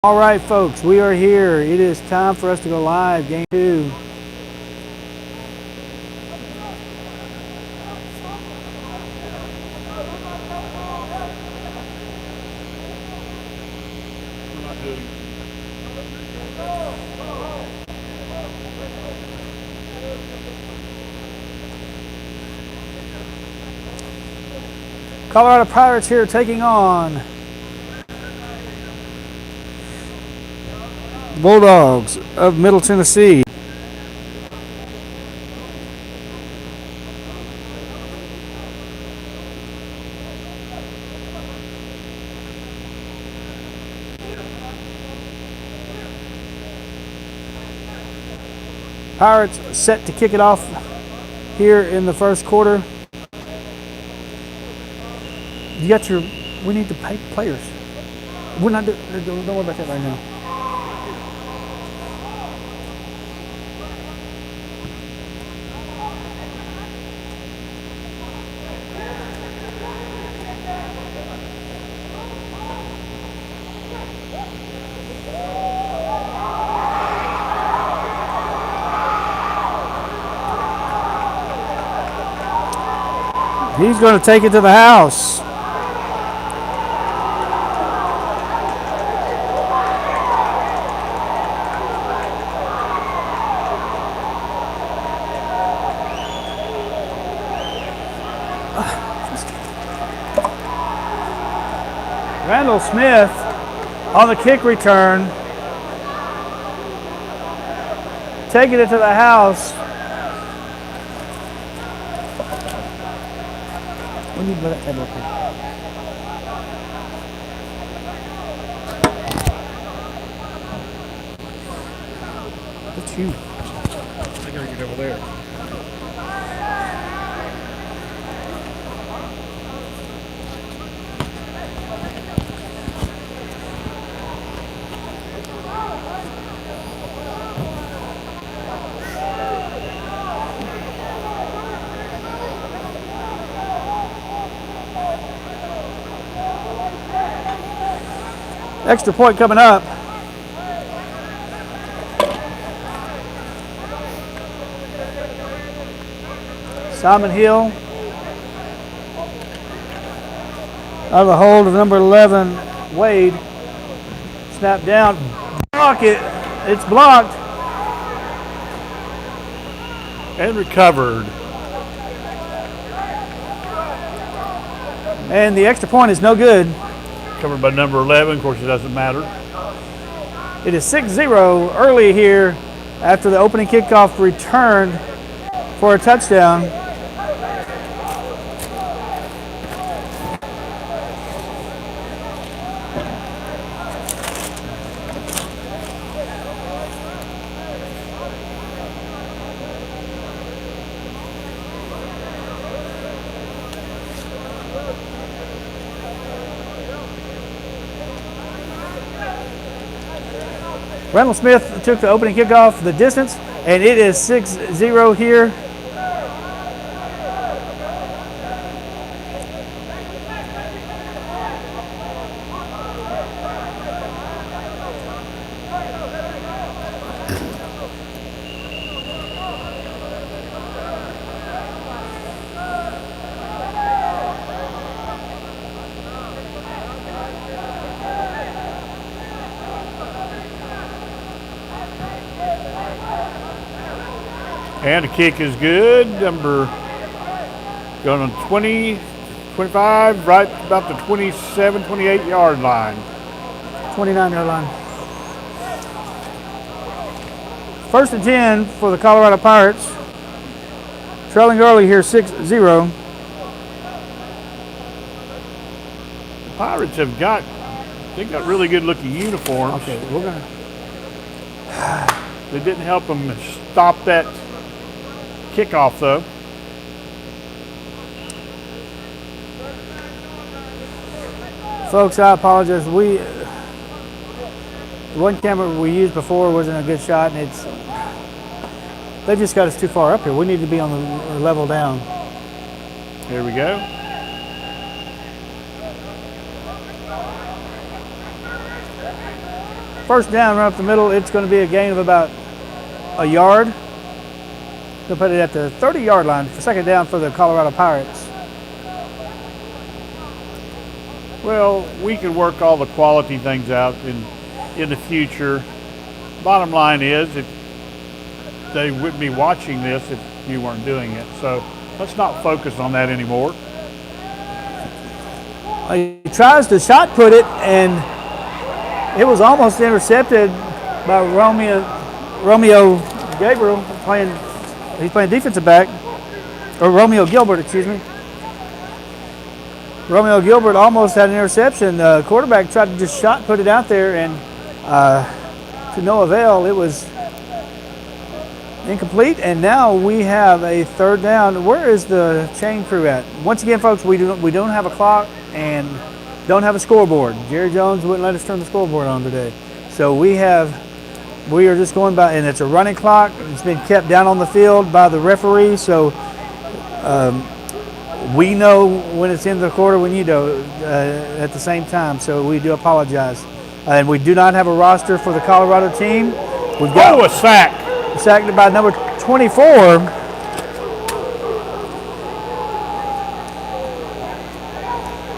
All right, folks, we are here. It is time for us to go live. Game 2. Colorado Pirates here taking on Bulldogs of Middle Tennessee. Pirates set to kick it off here in the first quarter. You got your, we need to pay players. We're not, don't worry about that right now. He's going to take it to the house. Randall Smith on the kick return, taking it to the house. We need to let that table up here. What's you? I gotta get over there. Extra point coming up. Simon Hill out of the hold of number 11, Wade. Snap down, block it. It's blocked. And recovered. And the extra point is no good. Covered by number 11. Of course, it doesn't matter. It is 6-0 early here after the opening kickoff returned for a touchdown. Randall Smith took the opening kickoff the distance, and it is 6-0 here. And the kick is good. Number going on 20, 25, right about the 27, 28 yard line. 29-yard line. First and 10 for the Colorado Pirates. Trailing early here, 6-0. The Pirates have got, they've got really good looking uniforms. Okay, we're gonna. They didn't help them stop that kickoff though. Folks, I apologize. The one camera we used before wasn't a good shot, and they just got us too far up here. We need to be on the level down. Here we go. first down right up the middle. It's going to be a gain of about a yard. They'll put it at the 30-yard line for second down for the Colorado Pirates. Well, we could work all the quality things out in the future. Bottom line is, if they wouldn't be watching this if you weren't doing it. So let's not focus on that anymore. He tries to shot put it, and it was almost intercepted by Romeo Gabriel he's playing defensive back, or Romeo Gilbert, excuse me. Romeo Gilbert almost had an interception. The quarterback tried to just shot put it out there, and to no avail. It was incomplete, and now we have a third down. Where is the chain crew at? Once again, folks, we don't have a clock and don't have a scoreboard. Jerry Jones wouldn't let us turn the scoreboard on today. So we are just going by, and it's a running clock. It's been kept down on the field by the referee, so we know when it's in the quarter, when you do at the same time, so we do apologize. And we do not have a roster for the Colorado team. We've got a sack. Sacked by number 24.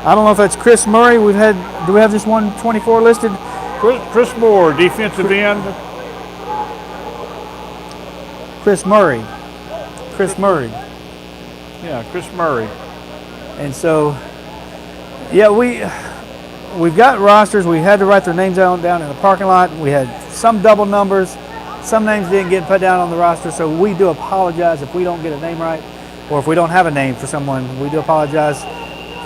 I don't know if that's Chris Murray. Do we have this 124 listed? Chris Moore, defensive end. Chris Murray. Yeah, Chris Murray. And so, yeah, we've got rosters. We had to write their names down in the parking lot. We had some double numbers. Some names didn't get put down on the roster, so we do apologize if we don't get a name right, or if we don't have a name for someone. We do apologize.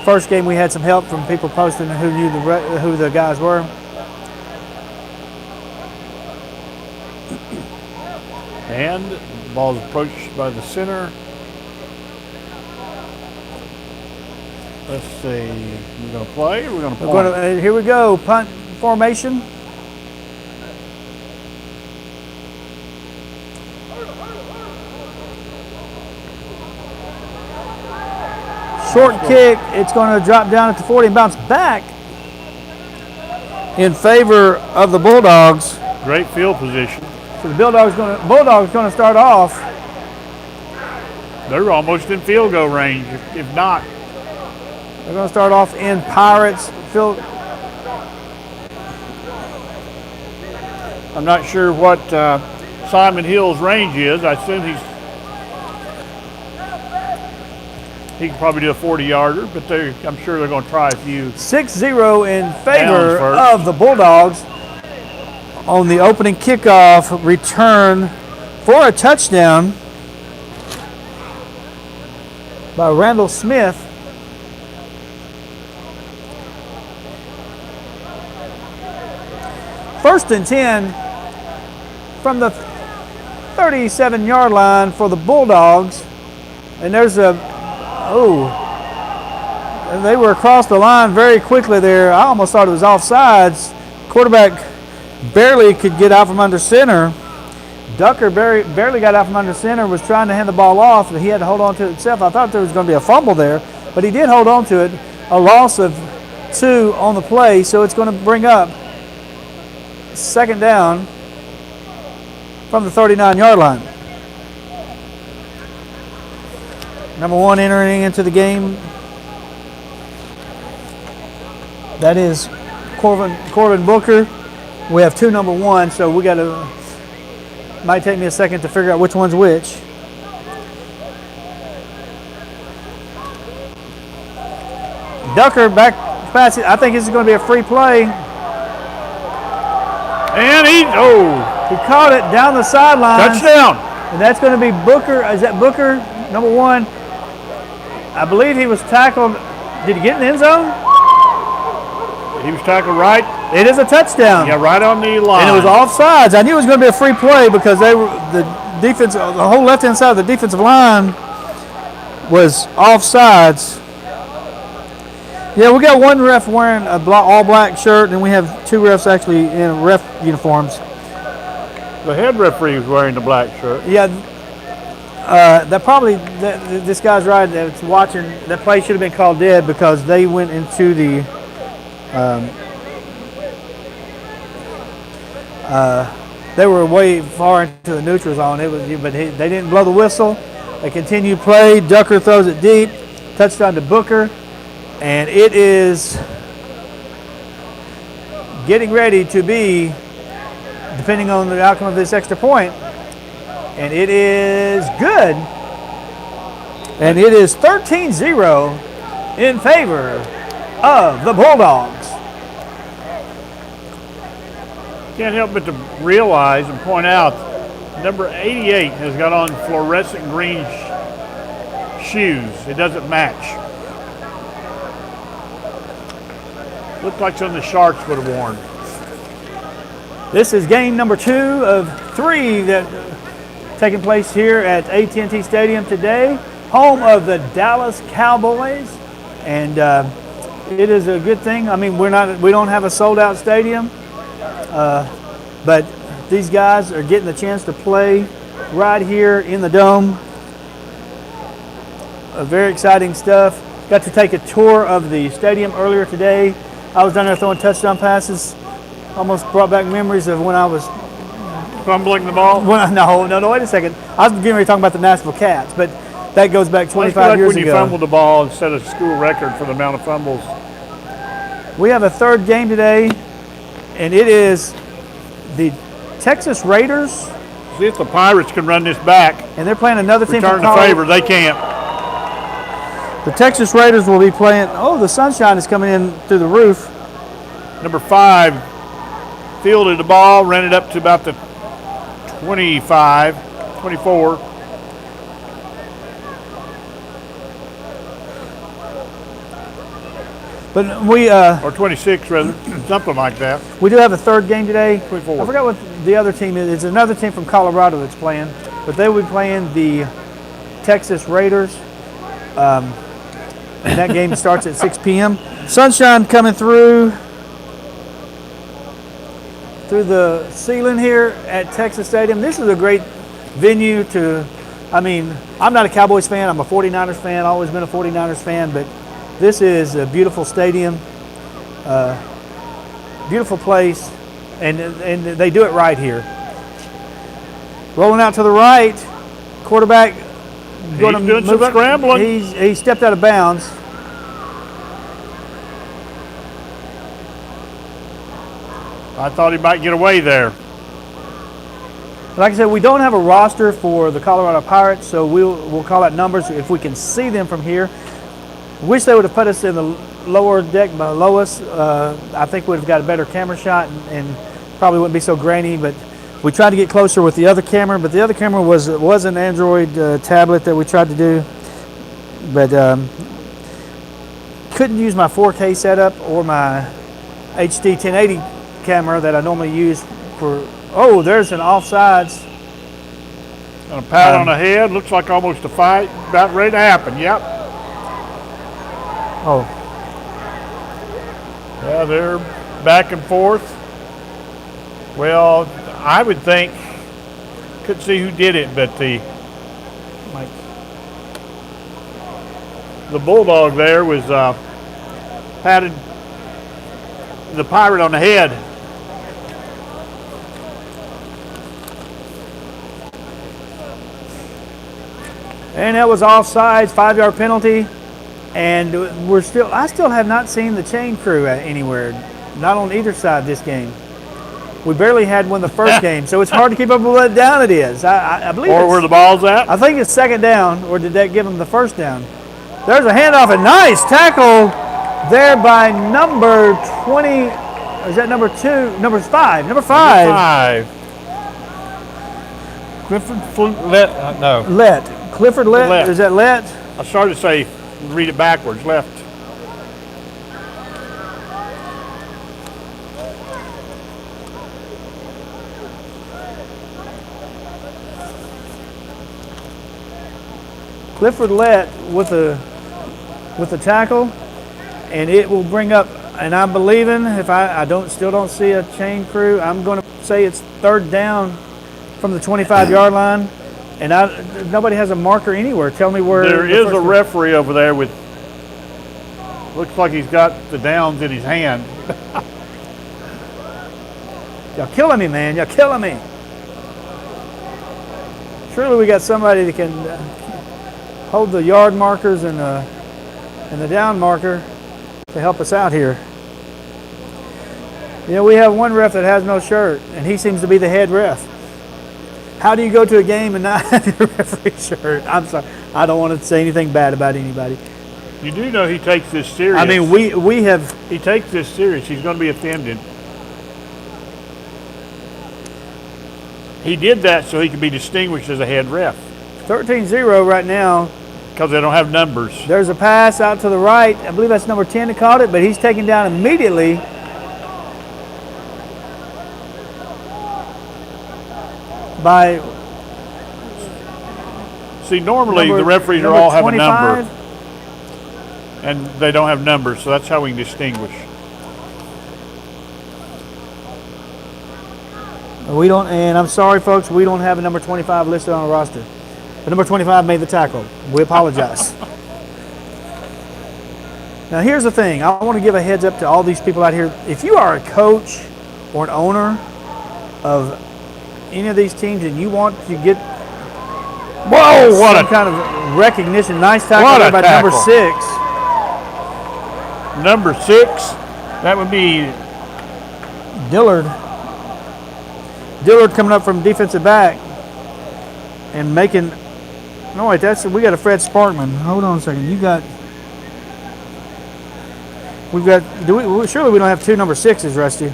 First game, we had some help from people posting who knew who the guys were. And the ball is approached by the center. Let's see. We're going to play. We're going to punt. Here we go. Punt formation. Short kick. It's going to drop down at the 40 and bounce back in favor of the Bulldogs. Great field position. So the Bulldogs going to start off. They're almost in field goal range, if not. They're going to start off in Pirates field. I'm not sure what Simon Hill's range is. I assume he can probably do a 40-yarder, but I'm sure they're going to try a few. 6-0 in favor of the Bulldogs on the opening kickoff return for a touchdown by Randall Smith. First and 10 from the 37-yard line for the Bulldogs. And there's and they were across the line very quickly there. I almost thought it was offsides. Quarterback barely could get out from under center. Ducker barely got out from under center, was trying to hand the ball off, but he had to hold on to it himself. I thought there was going to be a fumble there, but he did hold on to it. A loss of 2 on the play, so it's going to bring up second down from the 39-yard line. Number 1 entering into the game. That is Corbin Booker. We have 2 number 1, so we got to. Might take me a second to figure out which one's which. Ducker back pass it. I think this is going to be a free play. And he caught it down the sideline. Touchdown. And that's going to be Booker. Is that Booker, number 1? I believe he was tackled. Did he get in the end zone? He was tackled right. It is a touchdown. Yeah, right on the line. And it was offsides. I knew it was going to be a free play because the whole left-hand side of the defensive line was offsides. Yeah, we got 1 ref wearing a all-black shirt, and we have 2 refs actually in ref uniforms. The head referee was wearing the black shirt. Yeah, this guy's right. That's watching. That play should have been called dead because they went into the. They were way far into the neutral zone. They didn't blow the whistle. They continued play. Ducker throws it deep. Touchdown to Booker. And it is getting ready to be, depending on the outcome of this extra point, and it is good. And it is 13-0 in favor of the Bulldogs. Can't help but to realize and point out, number 88 has got on fluorescent green shoes. It doesn't match. Looked like something the Sharks would have worn. This is game number 2 of 3 that taking place here at AT&T Stadium today, home of the Dallas Cowboys, and it is a good thing. I mean, we don't have a sold-out stadium, but these guys are getting the chance to play right here in the dome. Very exciting stuff. Got to take a tour of the stadium earlier today. I was down there throwing touchdown passes. Almost brought back memories of when I was fumbling the ball. No, wait a second. I was getting ready to talk about the Nashville Cats, but that goes back 25 years ago. When you fumbled the ball and set a school record for the amount of fumbles. We have a third game today, and it is the Texas Raiders. See if the Pirates can run this back. And they're playing another team from Colorado. Return the favor. They can't. The Texas Raiders will be playing. Oh, the sunshine is coming in through the roof. Number 5 fielded the ball, ran it up to about the 25, 24. But we or 26 rather, something like that. We do have a third game today. 24. I forgot what the other team is. It's another team from Colorado that's playing, but they will be playing the Texas Raiders. And that game starts at 6 p.m. Sunshine coming through the ceiling here at Texas Stadium. This is a great venue to, I mean, I'm not a Cowboys fan. I'm a 49ers fan. Always been a 49ers fan, but this is a beautiful stadium, beautiful place, and they do it right here. Rolling out to the right, quarterback going to doing some scrambling. He stepped out of bounds. I thought he might get away there. Like I said, we don't have a roster for the Colorado Pirates, so we'll call out numbers if we can see them from here. Wish they would have put us in the lower deck below us. I think we'd have got a better camera shot and probably wouldn't be so grainy, but we tried to get closer with the other camera, but the other camera was an Android tablet that we tried to do, but couldn't use my 4K setup or my HD 1080 camera that I normally use for. Oh, there's an offsides. And a pat on the head. Looks like almost a fight about ready to happen. Yep. Oh. Yeah, they're back and forth. Well, I would think, couldn't see who did it, but the Bulldog there was patted the Pirate on the head. And that was offsides, 5-yard penalty. And I still have not seen the chain crew anywhere, not on either side this game. We barely had one the first game, so it's hard to keep up with what down it is. I believe or where the ball's at? I think it's second down, or did that give them the first down? There's a handoff, a nice tackle there by number 20. Is that number 2? Number 5. Number 5. Clifford Lett. Is that Lett? I started to say, read it backwards, left. Clifford Lett with a tackle, and it will bring up. And I'm believing, if I still don't see a chain crew, I'm going to say it's third down from the 25-yard line. And nobody has a marker anywhere. Tell me where. There is a referee over there with, looks like he's got the downs in his hand. Y'all killing me, man. Y'all killing me. Surely we got somebody that can hold the yard markers and the down marker to help us out here. You know, we have one ref that has no shirt, and he seems to be the head ref. How do you go to a game and not have your referee shirt? I'm sorry. I don't want to say anything bad about anybody. You do know he takes this serious. I mean, we have... He takes this serious. He's going to be offended. He did that so he could be distinguished as a head ref. 13-0 right now. Because they don't have numbers. There's a pass out to the right. I believe that's number 10 that caught it, but he's taken down immediately. By... See, normally the referees all have 25. A number. And they don't have numbers, so that's how we can distinguish. We don't, and I'm sorry, folks, we don't have a number 25 listed on our roster. But number 25 made the tackle. We apologize. Now, here's the thing. I want to give a heads up to all these people out here. If you are a coach or an owner of any of these teams and you want to get some kind of recognition, nice tackle there by number 6. Number 6, that would be Dillard. Dillard coming up from defensive back and making. No wait, we got a Fred Sparkman. Hold on a second. Surely we don't have 2 number 6s, Rusty.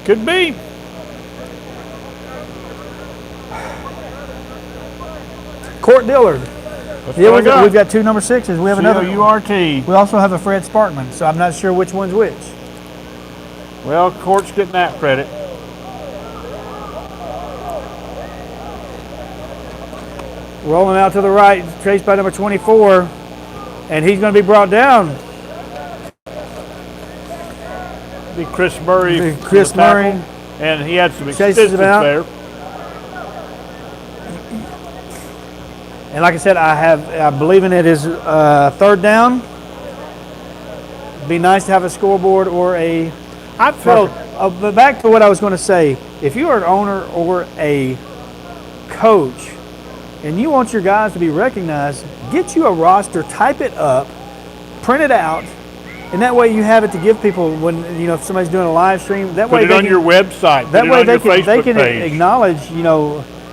Could be. Court Dillard. Yeah, we've got 2 number 6s. We have another C-O-U-R-T. We also have a Fred Sparkman, so I'm not sure which one's which. Well, Court's getting that credit. Rolling out to the right, chased by number 24, and he's going to be brought down. Be Chris Murray. Chris Murray. And he had some assistance there. And like I said, I believe in it is 3rd down. Be nice to have a scoreboard or a. I felt. But back to what I was going to say. If you are an owner or a coach, and you want your guys to be recognized, get you a roster, type it up, print it out, and that way you have it to give people when if somebody's doing a live stream. That way put it on your website. That way they can acknowledge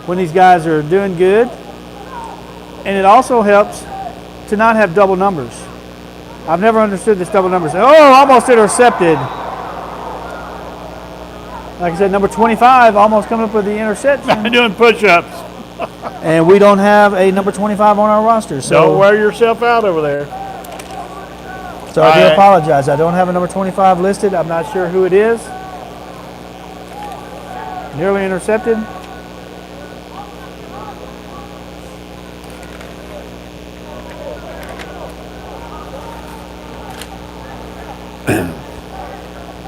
when these guys are doing good. And it also helps to not have double numbers. I've never understood this double numbers. Oh, almost intercepted. Like I said, number 25 almost coming up with the interception. Doing push-ups. And we don't have a number 25 on our roster. So don't wear yourself out over there. So I do apologize. I don't have a number 25 listed. I'm not sure who it is. Nearly intercepted.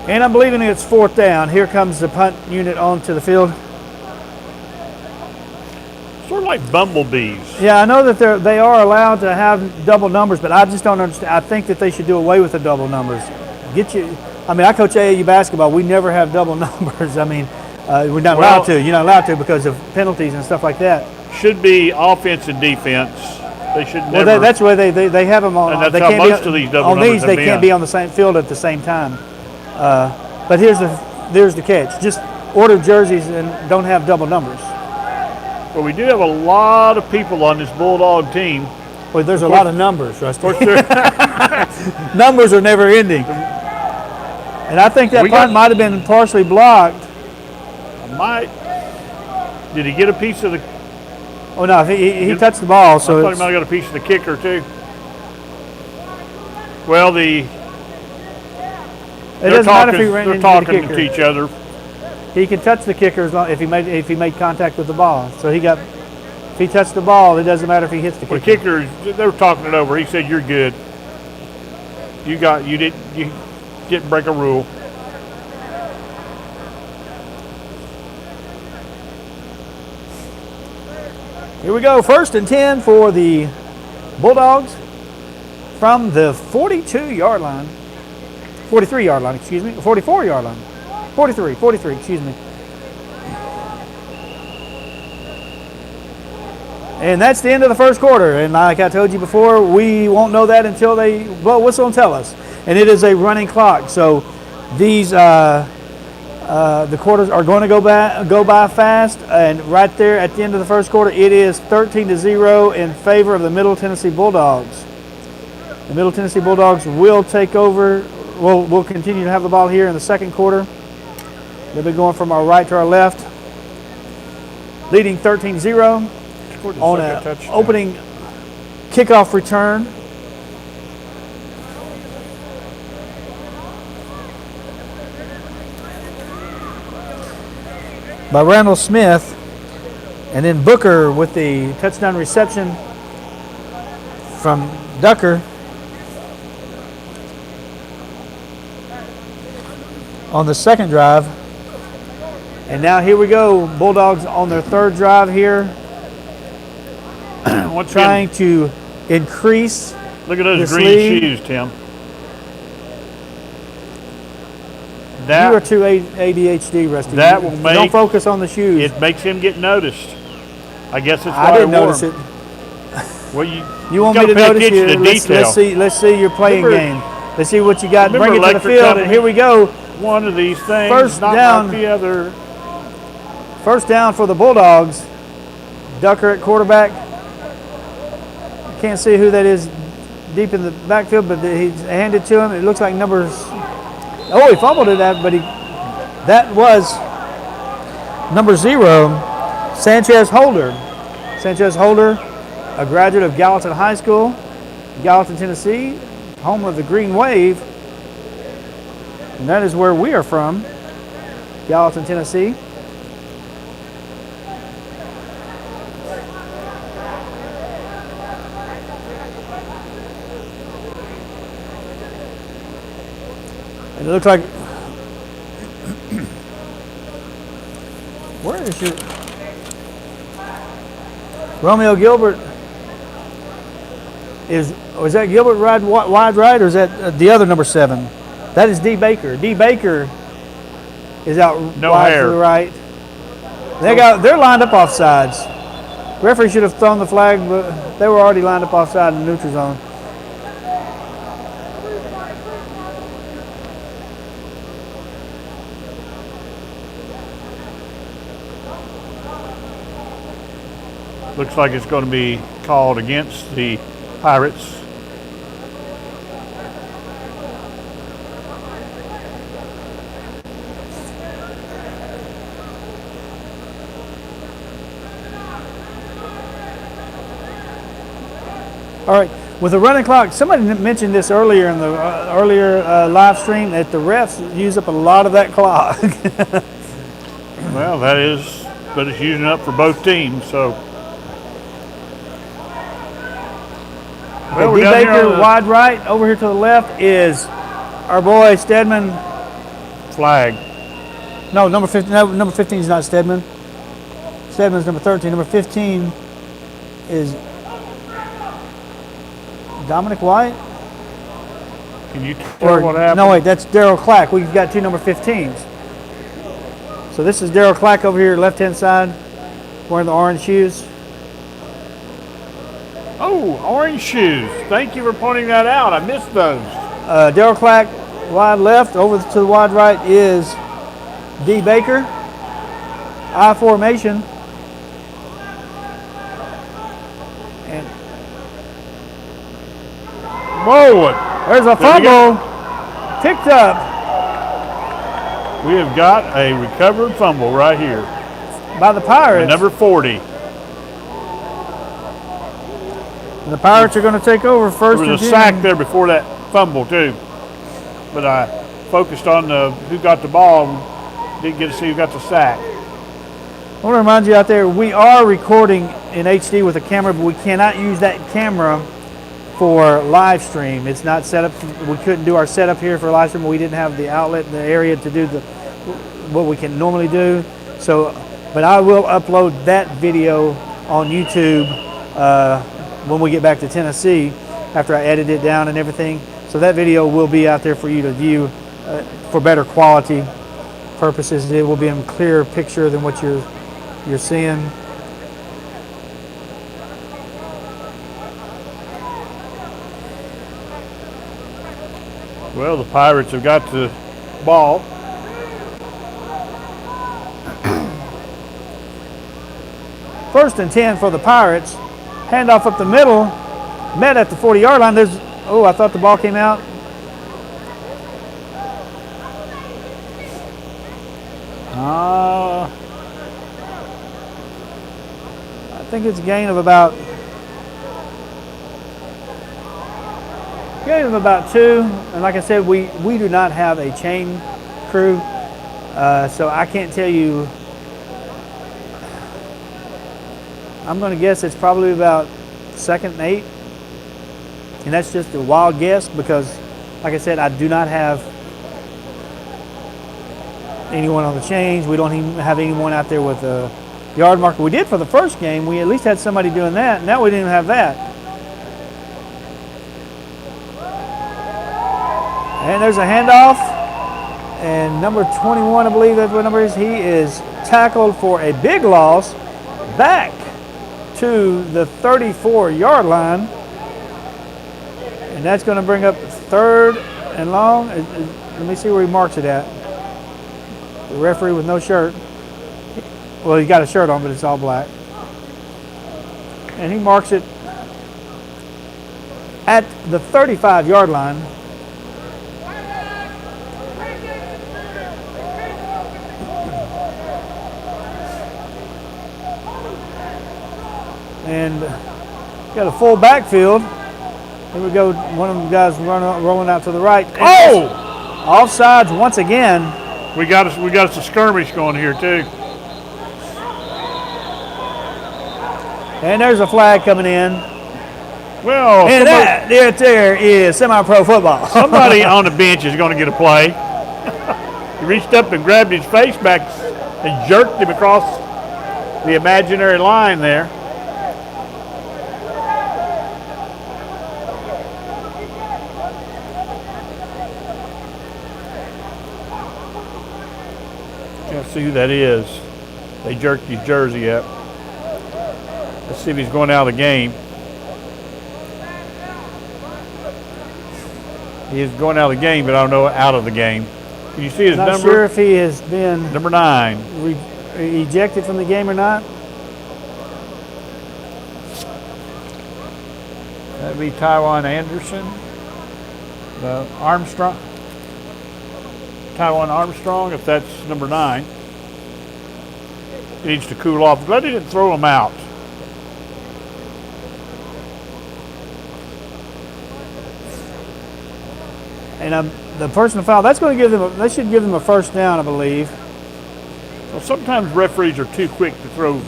And I'm believing it's 4th down. Here comes the punt unit onto the field. Sort of like bumblebees. Yeah, I know that they are allowed to have double numbers, but I just don't understand. I think that they should do away with the double numbers. I coach AAU basketball. We never have double numbers. I mean, we're not allowed to. You're not allowed to because of penalties and stuff like that. Should be offense and defense. They should never. Well, that's where they have them on. And that's they how can't most of these double on numbers these. They can't be on the same field at the same time. But here's the catch. Just order jerseys and don't have double numbers. Well, we do have a lot of people on this Bulldog team. Well, there's a lot of numbers, Rusty. Numbers are never ending. And I think that punt might have been partially blocked. Did he get a piece of the? Oh no, he touched the ball. So I thought he might have got a piece of the kicker too. Well, it doesn't matter if he ran into the kicker. They're talking to each other. He can touch the kicker as long if he made contact with the ball. So if he touched the ball, it doesn't matter if he hits the kicker. The kicker, they were talking it over. He said, "You're good. You didn't break a rule." Here we go, 1st and 10 for the Bulldogs from the 43-yard line, excuse me, 44-yard line. 43, excuse me. And that's the end of the first quarter. And like I told you before, we won't know that until they blow a whistle and tell us. And it is a running clock. So these the quarters are going to go by fast. And right there at the end of the first quarter, it is 13-0 in favor of the Middle Tennessee Bulldogs. The Middle Tennessee Bulldogs will take over. We'll continue to have the ball here in the second quarter. They'll be going from our right to our left, leading 13-0 on an opening kickoff return. By Randall Smith, and then Booker with the touchdown reception from Ducker on the second drive. And now here we go, Bulldogs on their third drive here, trying to increase. Look at those green lead. shoes, Tim. You are too ADHD, Rusty. That will make. Don't focus on the shoes. It makes him get noticed. I guess that's why I didn't notice it. Well, you want me to notice you? Let's see your playing game. Let's see what you got. Bring it to the field, and here we go. One of these things, first not down. like the other. First down for the Bulldogs. Ducker at quarterback. Can't see who that is deep in the backfield, but he's handed to him. It looks like numbers. Oh, he fumbled it, but that was number 0, Sanchez Holder. Sanchez Holder, a graduate of Gallatin High School, Gallatin, Tennessee, home of the Green Wave. And that is where we are from, Gallatin, Tennessee. And it looks like, where is your, Romeo Gilbert is that Gilbert wide right, or is that the other number 7? That is D. Baker. D. Baker is out wide to the right. They're lined up off sides. Referee should have thrown the flag, but they were already lined up offside in the neutral zone. Looks like it's going to be called against the Pirates. All right, with the running clock, somebody mentioned this earlier in the live stream that the refs use up a lot of that clock. Well, that is, but it's using up for both teams, so. Well, D. Baker wide right. Over here to the left is our boy Stedman. Flag. No, number 15. No, number 15 is not Stedman. Stedman's number 13. Number 15 is Dominic White. Can you tell what happened? No, wait, that's Daryl Clack. We've got 2 number 15s. So this is Daryl Clack over here, left-hand side, wearing the orange shoes. Oh, orange shoes. Thank you for pointing that out. I missed those. Daryl Clack, wide left. Over to the wide right is D. Baker. I formation. And whoa! There's a fumble. Picked up. We have got a recovered fumble right here. By the Pirates. Number 40. And the Pirates are going to take over first. There was a sack there before that fumble too, but I focused on who got the ball. Didn't get to see who got the sack. I want to remind you out there, we are recording in HD with a camera, but we cannot use that camera for live stream. It's not set up. We couldn't do our setup here for live stream. We didn't have the outlet in the area to do what we can normally do. So, but I will upload that video on YouTube when we get back to Tennessee after I edit it down and everything. So that video will be out there for you to view for better quality purposes. It will be in clearer picture than what you're seeing. Well, the Pirates have got the ball. First and 10 for the Pirates. Handoff up the middle. Met at the 40-yard line. I thought the ball came out. I think it's a gain of about 2. And like I said, we do not have a chain crew, so I can't tell you. I'm going to guess it's probably about 2nd and 8. And that's just a wild guess because, like I said, I do not have anyone on the chains. We don't even have anyone out there with a yard marker. We did for the first game. We at least had somebody doing that. Now we didn't even have that. And there's a handoff. And number 21, I believe that's what number is. He is tackled for a big loss back to the 34-yard line. And that's going to bring up 3rd and long. Let me see where he marks it at. The referee with no shirt. Well, he's got a shirt on, but it's all black. And he marks it at the 35-yard line. And got a full backfield. Here we go. One of the guys rolling out to the right. Oh! Offsides once again. We got us a skirmish going here too. And there's a flag coming in. Well, and that there is semi-pro football. Somebody on the bench is going to get a play. He reached up and grabbed his face back and jerked him across the imaginary line there. Can't see who that is. They jerked his jersey up. Let's see if he's going out of the game. He is going out of the game, but I don't know out of the game. Can you see his number? Not sure if he has been number 9 ejected from the game or not. That'd be Taiwan Anderson, Armstrong. Taiwan Armstrong, if that's number 9. He needs to cool off. Glad he didn't throw him out. And the personal foul, that's going to give them. That should give them a first down, I believe. Well, sometimes referees are too quick to throw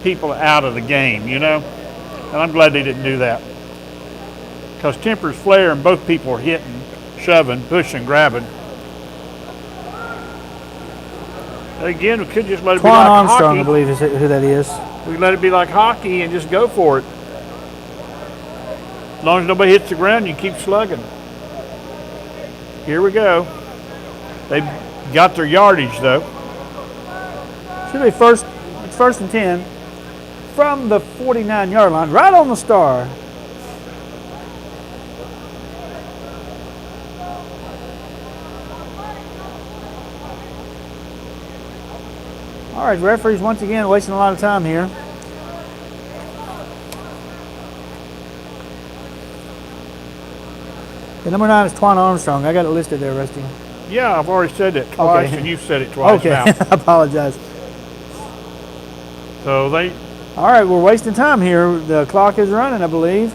people out of the game, you know. And I'm glad they didn't do that. Because tempers flare and both people are hitting, shoving, pushing, grabbing. Again, we could just let it be like Armstrong, hockey. I believe is who that is. We let it be like hockey and just go for it. As long as nobody hits the ground, you keep slugging. Here we go. They've got their yardage though. Should be first and 10 from the 49-yard line, right on the star. All right, referees once again wasting a lot of time here. The number 9 is Twan Armstrong. I got it listed there, Rusty. Yeah, I've already said that twice, Okay. and you've said it twice Okay, now. I apologize. So All right, we're wasting time here. The clock is running, I believe.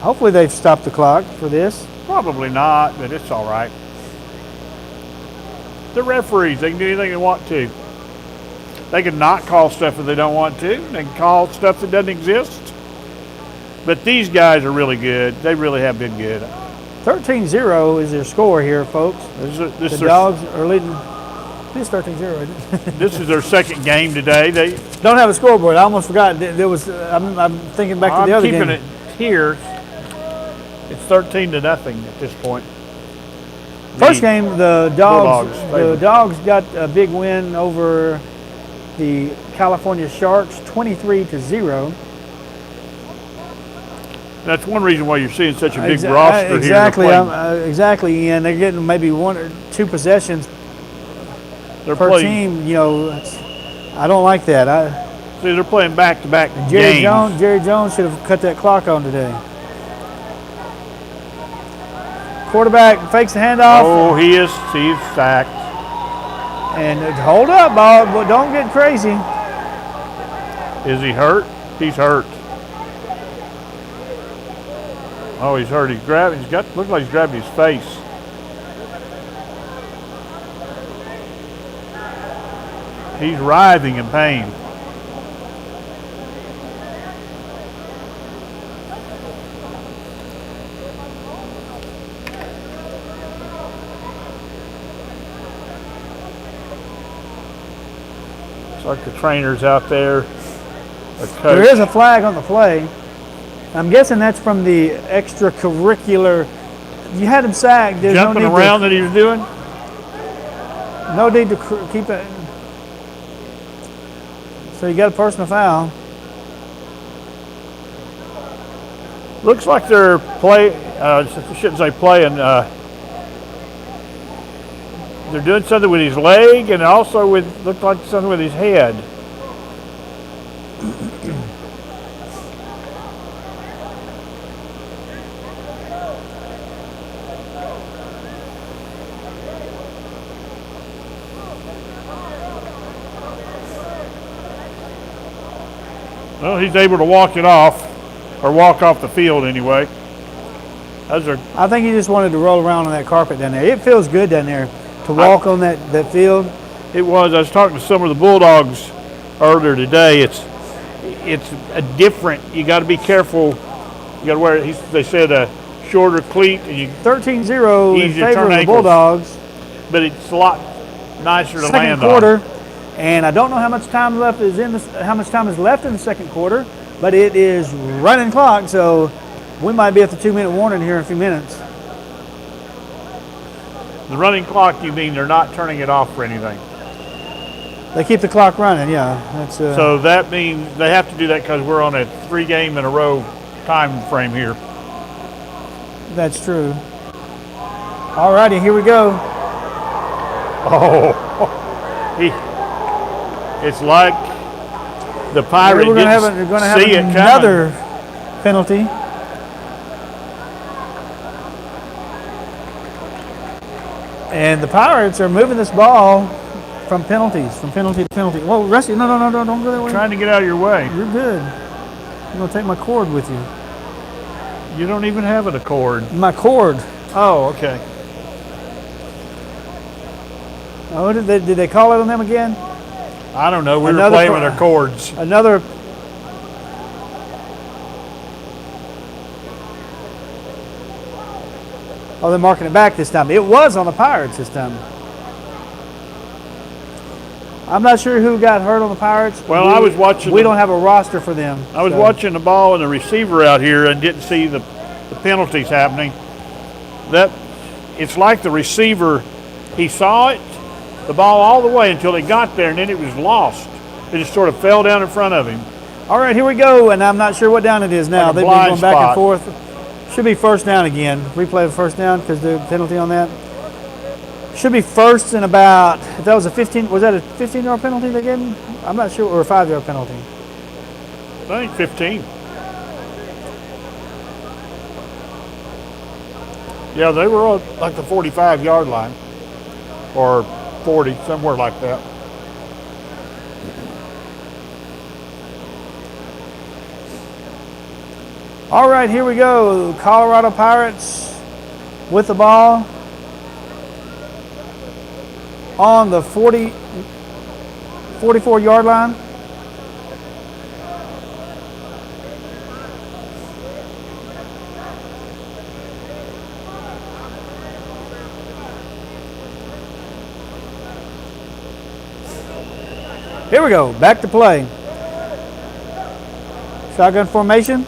Hopefully they've stopped the clock for this. probably not, but it's all right. The referees, they can do anything they want to. They can not call stuff if they don't want to. They can call stuff that doesn't exist. But these guys are really good. They really have been good. 13-0 is their score here, folks. This The Dogs are leading. It's 13-0, isn't it? This is their second game today. They Don't have a scoreboard. I almost forgot. There was. I'm thinking back to the I'm other keeping game. it here. It's 13-0 at this point. First game, the Dogs. Bulldogs The Dogs got a big win over the California Sharks, 23-0. That's one reason why you're seeing such a big roster exactly, here. Exactly, Ian. They're getting maybe 1 or 2 possessions per team. You know, I don't like that. See, they're playing back-to-back Jerry games. Jerry Jones should have cut that clock on today. Quarterback fakes the handoff. Oh, he's sacked. And hold up, Bob, but don't get crazy. Is he hurt? He's hurt. Oh, he's hurt. Looks like he's grabbed his face. He's writhing in pain. Looks like the trainer's out there. There is a flag on the play. I'm guessing that's from the extracurricular. You had him sacked. There's jumping no need around that he was doing? No need to keep it. So you got a personal foul. Looks like they're shouldn't say playing. They're doing something with his leg and also looked like something with his head. Well, he's able to walk it off, or walk off the field anyway. I think he just wanted to roll around on that carpet down there. It feels good down there to walk on that field. It was. I was talking to some of the Bulldogs earlier today. It's a different. You got to be careful. You got to wear. They said a shorter cleat, and you 13-0 in favor of the Bulldogs. But it's a lot nicer to land on. Second quarter. on. And I don't know how much time left is how much time is left in the second quarter, but it is running clock, so we might be at the 2-minute warning here in a few minutes. The running clock, you mean they're not turning it off for anything? They keep the clock running, yeah. So that means they have to do that because we're on a 3-game-in-a-row time frame here. That's true. All righty, here we go. Oh, it's like the Pirates didn't see it coming. Another penalty. And the Pirates are moving this ball from penalty to penalty. Whoa, Rusty, no, don't go that way. I'm trying to get out of your way. You're good. I'm going to take my cord with you. You don't even have a cord. My cord. Oh, okay. Oh, did they call it on them again? I don't know. We were playing with our cords. Another. Oh, they're marking it back this time. It was on the Pirates this time. I'm not sure who got hurt on the Pirates. Well, I was watching. We don't have a roster for them. I was watching the ball and the receiver out here and didn't see the penalties happening. It's like the receiver, he saw it, the ball all the way until he got there, and then it was lost. It just sort of fell down in front of him. All right, here we go, and I'm not sure what down it is now. They've been going back and forth. Should be first down again. Replay of first down because the penalty on that. Should be first and about, if that was a 15, was that a 15-yard penalty they gave him? I'm not sure, or a 5-yard penalty. I think 15. Yeah, they were on like the 45-yard line, or 40, somewhere like that. All right, here we go. Colorado Pirates with the ball on the 44-yard line. Here we go, back to play. Shotgun formation.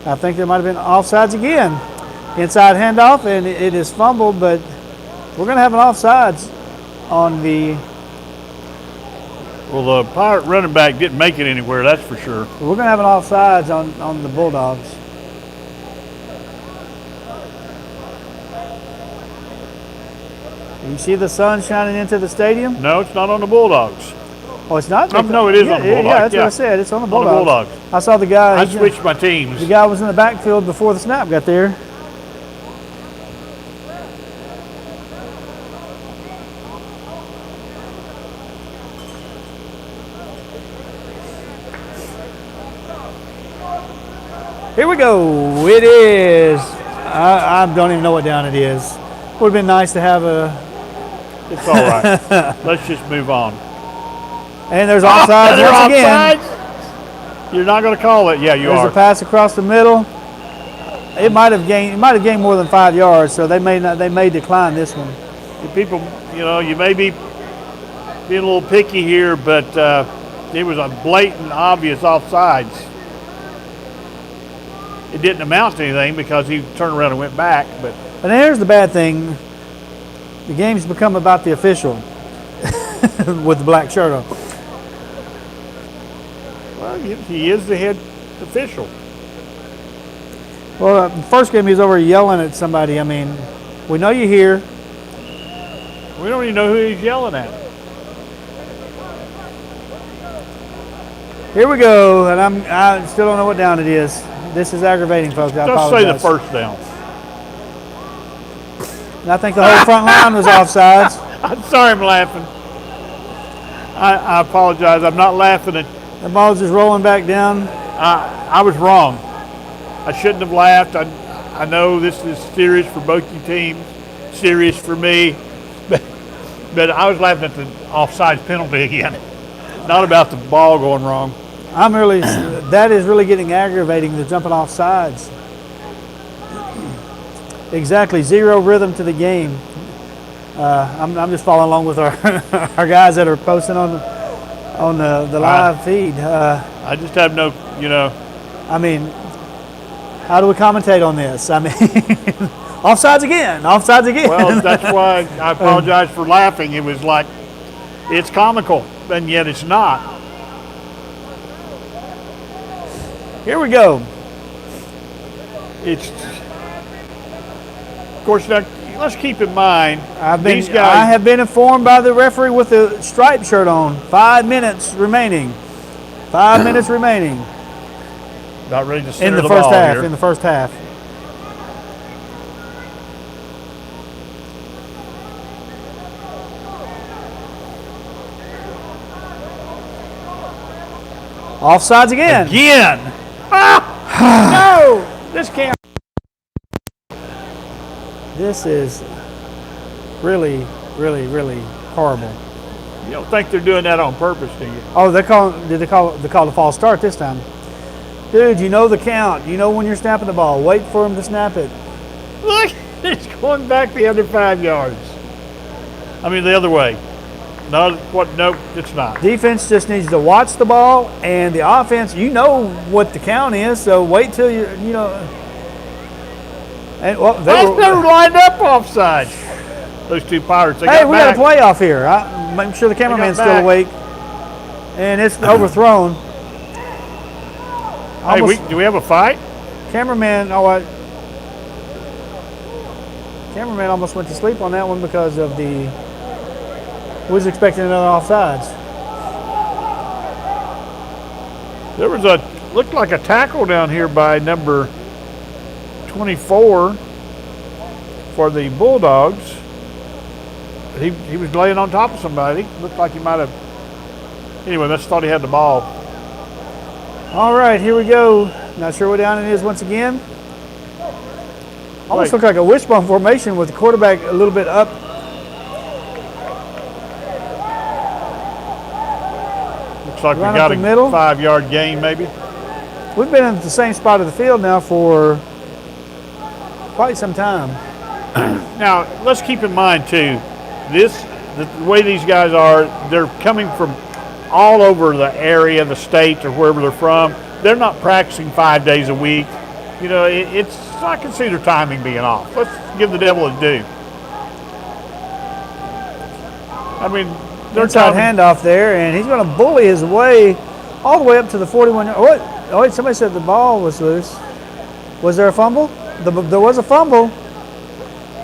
I think there might have been offsides again. Inside handoff, and it is fumbled, but we're going to have an offsides on the... Well, the Pirate running back didn't make it anywhere, that's for sure. We're going to have an offsides on the Bulldogs. You see the sun shining into the stadium? No, it's not on the Bulldogs. Oh, it's not? No, it is on the Bulldogs. Yeah, that's what I said. It's on the Bulldogs. On the Bulldogs. I saw the guy. I switched my teams. The guy was in the backfield before the snap got there. Here we go. It is. I don't even know what down it is. Would have been nice to have a. It's all right. Let's just move on. And there's offsides once again. Offsides? You're not going to call it. Yeah, you are. There's a pass across the middle. It might have gained more than 5 yards, so they may decline this one. People, you may be being a little picky here, but it was a blatant, obvious offsides. It didn't amount to anything because he turned around and went back. But here's the bad thing: the game's become about the official with the black shirt on. Well, he is the head official. Well, the first game he was over yelling at somebody. I mean, we know you're here. We don't even know who he's yelling at. Here we go, and I still don't know what down it is. This is aggravating, folks. I apologize. Just say the first down. And I think the whole front line was offsides. I'm sorry I'm laughing. I apologize. I'm not laughing at. The ball's just rolling back down. I was wrong. I shouldn't have laughed. I know this is serious for both you teams, serious for me, but I was laughing at the offside penalty again, not about the ball going wrong. That is really getting aggravating, the jumping off sides. Exactly, zero rhythm to the game. I'm just following along with our our guys that are posting on the live feed. I just have no, I mean, how do we commentate on this? I mean, offsides again. Well, that's why I apologize for laughing. It was like, it's comical, and yet it's not. Here we go. Of course, now, let's keep in mind, I have been informed by the referee with the striped shirt on. 5 minutes remaining. 5 minutes remaining. About ready to center in the first ball half. here. In the first half. Offsides again. No! This can't. This is really, really, really horrible. You don't think they're doing that on purpose, do you? Oh, did they call the false start this time? Dude, you know the count. You know when you're snapping the ball. Wait for him to snap it. Look, it's going back the other 5 yards. I mean, the other way. No, it's not. Defense just needs to watch the ball, and the offense, you know what the count is, so wait till you know. And well, they were lined up offside. Those two Pirates. Hey, we got a playoff here. Make sure the cameraman's still awake, and it's overthrown. Hey, do we have a fight? Cameraman almost went to sleep on that one because of the. Was expecting another offsides. There was looked like a tackle down here by number 24 for the Bulldogs. He was laying on top of somebody. Looked like he might have. Anyway, I just thought he had the ball. All right, here we go. Not sure what down it is once again. Almost looked like a wishbone formation with the quarterback a little bit up. Looks like we got a 5-yard gain, maybe. We've been in the same spot of the field now for quite some time. Now, let's keep in mind, too, the way these guys are, they're coming from all over the area, the state, or wherever they're from. They're not practicing 5 days a week. I can see their timing being off. Let's give the devil a due. I mean, they're inside handoff there, and he's going to bully his way all the way up to the 41. Oh, wait, somebody said the ball was loose. Was there a fumble? There was a fumble.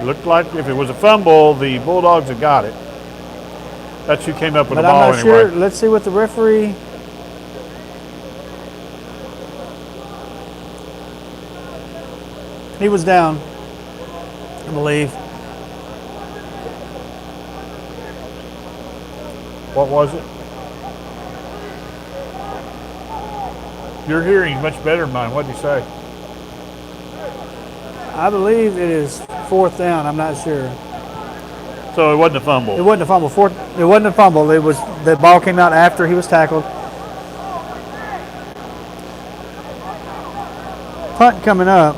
Looked like if it was a fumble, the Bulldogs had got it. That's who came up with But the I'm ball not anyway. sure. Let's see what the referee. He was down, I believe. What was it? Your hearing is much better than mine. What did he say? I believe it is 4th down. I'm not sure. So it wasn't a fumble. It wasn't a fumble. It wasn't a fumble. It was the ball came out after he was tackled. Punt coming up.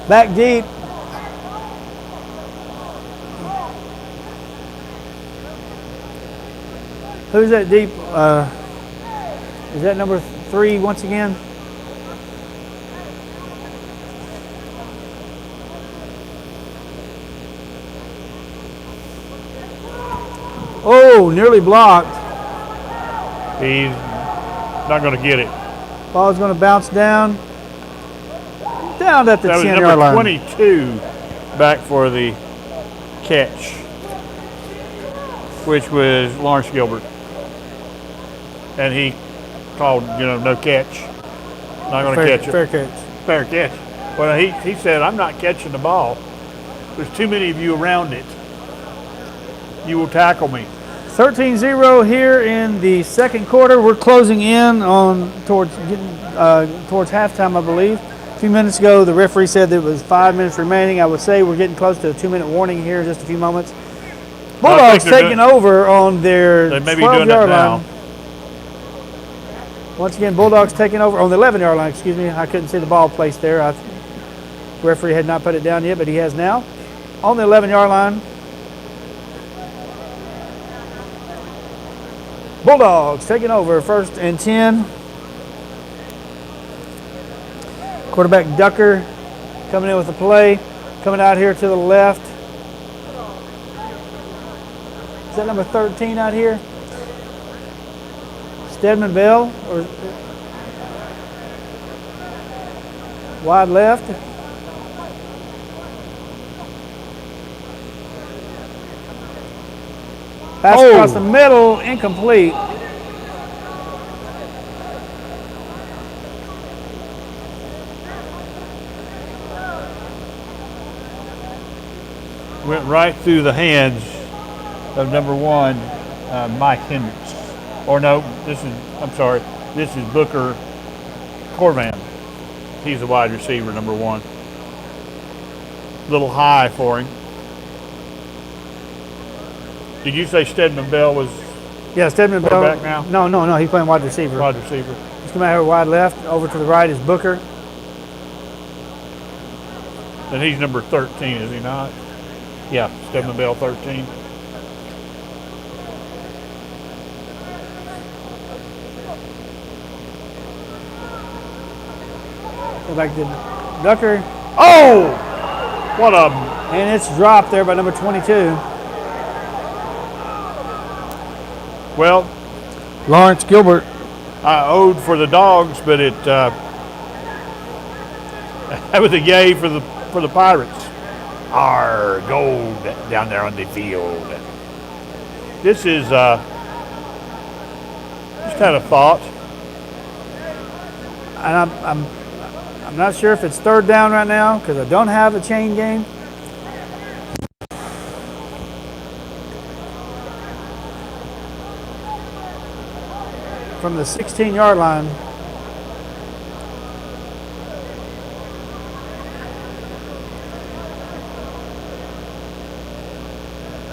Back deep. Who's that deep? Is that number 3 once again? Oh, nearly blocked. He's not going to get it. Ball's going to bounce down. Down at the That was 10-yard number line. 22 back for the catch, which was Lawrence Gilbert. And he called, no catch. Not going to catch it. Fair catch. Fair catch. Well, he said, I'm not catching the ball. There's too many of you around it. You will tackle me. 13-0 here in the second quarter. We're closing in on towards halftime, I believe. A few minutes ago, the referee said there was 5 minutes remaining. I would say we're getting close to a 2-minute warning here in just a few moments. Bulldogs taking over on their 12-yard line. Once again, Bulldogs taking over on the 11-yard line. Excuse me, I couldn't see the ball placed there. The referee had not put it down yet, but he has now. On the 11-yard line, Bulldogs taking over, 1st and 10. Quarterback Ducker coming in with the play. Coming out here to the left. Is that number 13 out here? Stedman Bell, or wide left. Pass across the middle, incomplete. Went right through the hands of number 1, Mike Hendricks. Or no, this is Booker Corvan. He's the wide receiver, number 1. Little high for him. Did you say Stedman Bell was? Yeah, Stedman Bell. Back now? No. He's playing wide receiver. Wide receiver. He's coming out here wide left. Over to the right is Booker. And he's number 13, is he not? Yeah, Stedman Bell 13. Go back to Ducker. Oh! What a... And it's dropped there by number 22. Well, Lawrence Gilbert. I owed for the Dogs, but it that was a yay for the Pirates. Our gold down there on the field. This is just had a thought. And I'm not sure if it's 3rd down right now because I don't have a chain game. From the 16-yard line.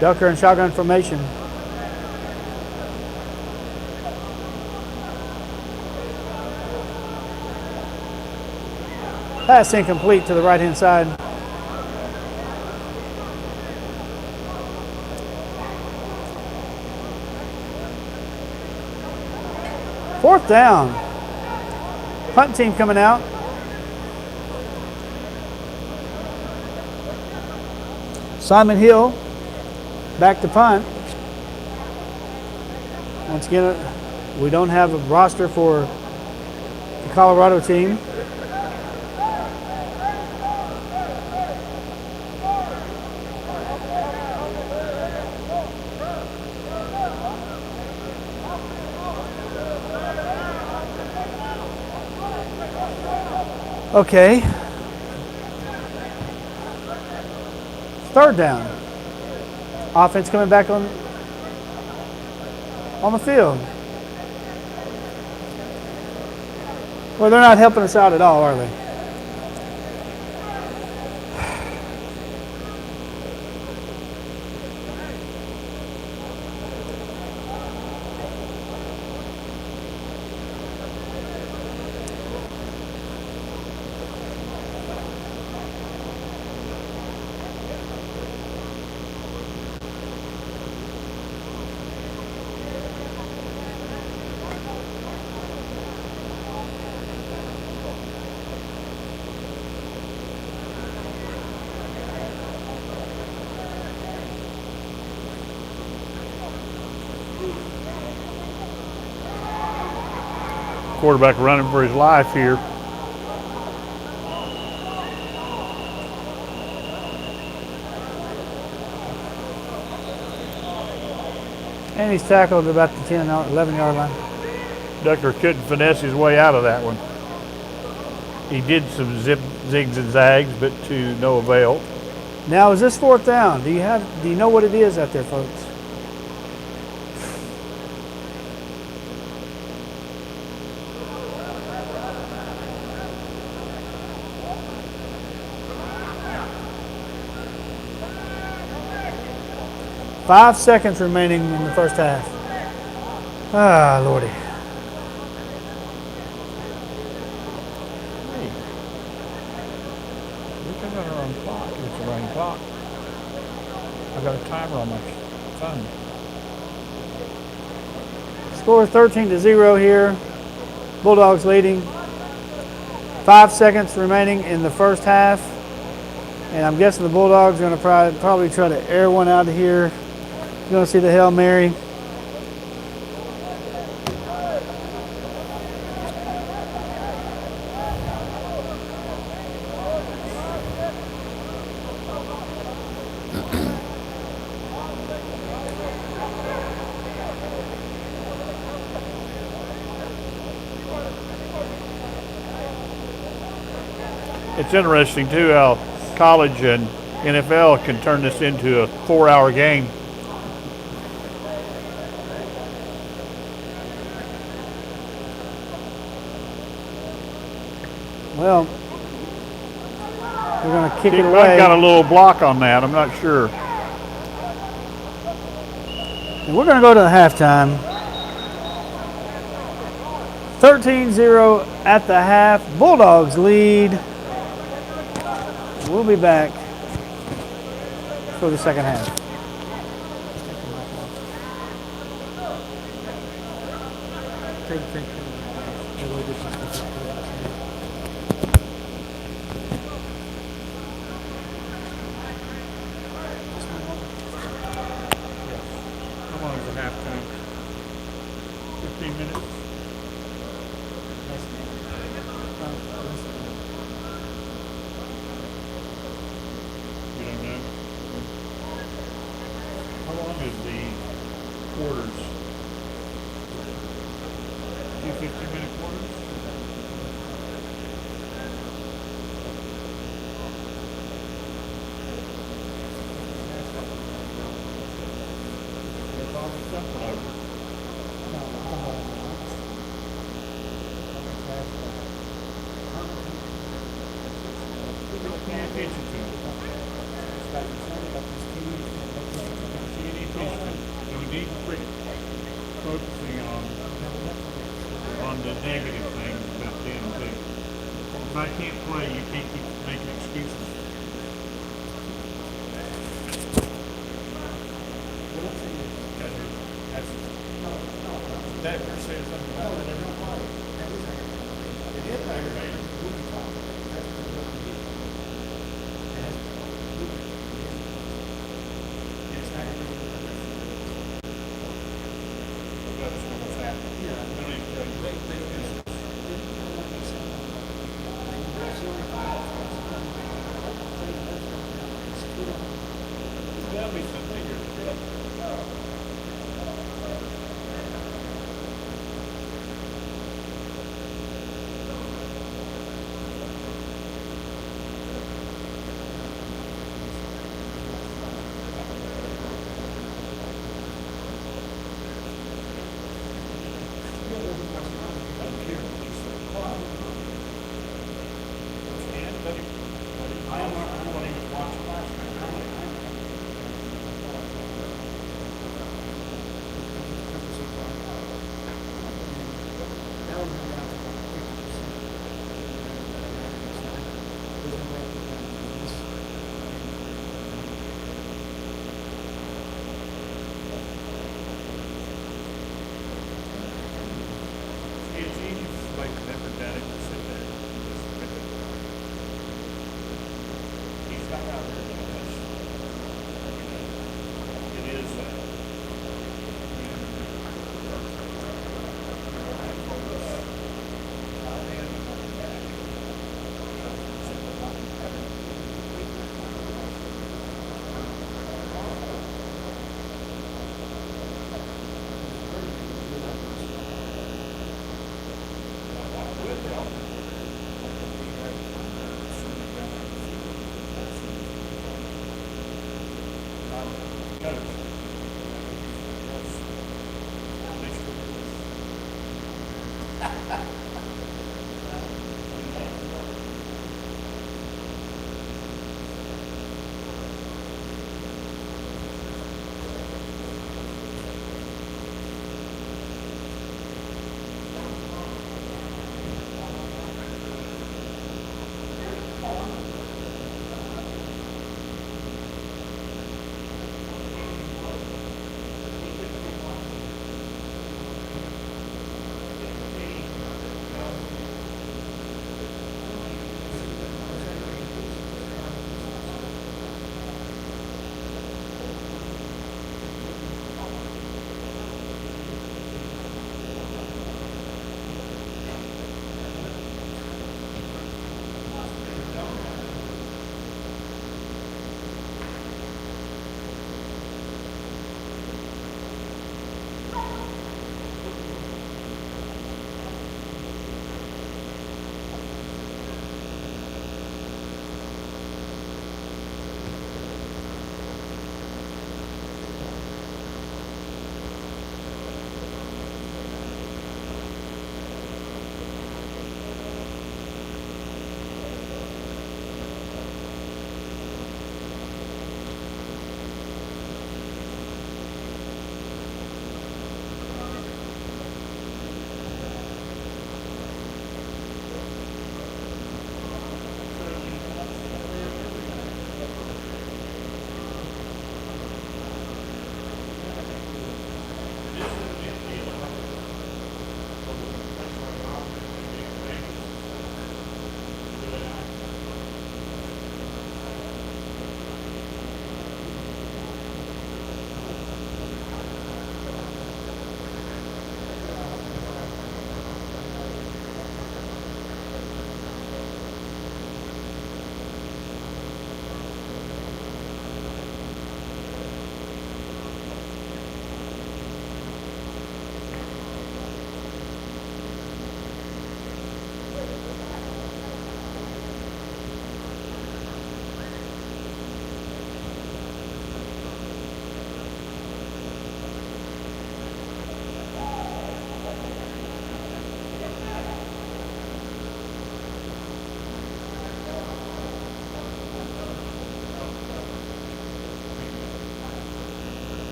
Ducker in shotgun formation. Pass incomplete to the right-hand side. Fourth down. Punt team coming out. Simon Hill back to punt. Once again, we don't have a roster for the Colorado team. Okay. Third down. Offense coming back on the field. Well, they're not helping us out at all, are they? Quarterback running for his life here. And he's tackled about the 10, 11-yard line. Ducker couldn't finesse his way out of that one. He did some zigs and zags, but to no avail. Now, is this fourth down? Do you know what it is out there, folks? Five seconds remaining in the first half. Ah, Lordy. Hey, look at our own clock. It's a running clock. I've got a timer on my phone. Score 13-0 here. Bulldogs leading. 5 seconds remaining in the first half. And I'm guessing the Bulldogs are going to probably try to air one out of here. You're going to see the Hail Mary. It's interesting too how college and NFL can turn this into a 4-hour game. Well, we're going to kick it away. Got a little block on that. I'm not sure. And we're going to go to the halftime. 13-0 at the half. Bulldogs lead. We'll be back for the second half. How long is the halftime? 15 minutes? You don't know? How long is the quarters? 2 15-minute quarters? Focusing on the negative things about them too. If I can't play, you can't keep making excuses. That you're saying something about that every it is aggravating.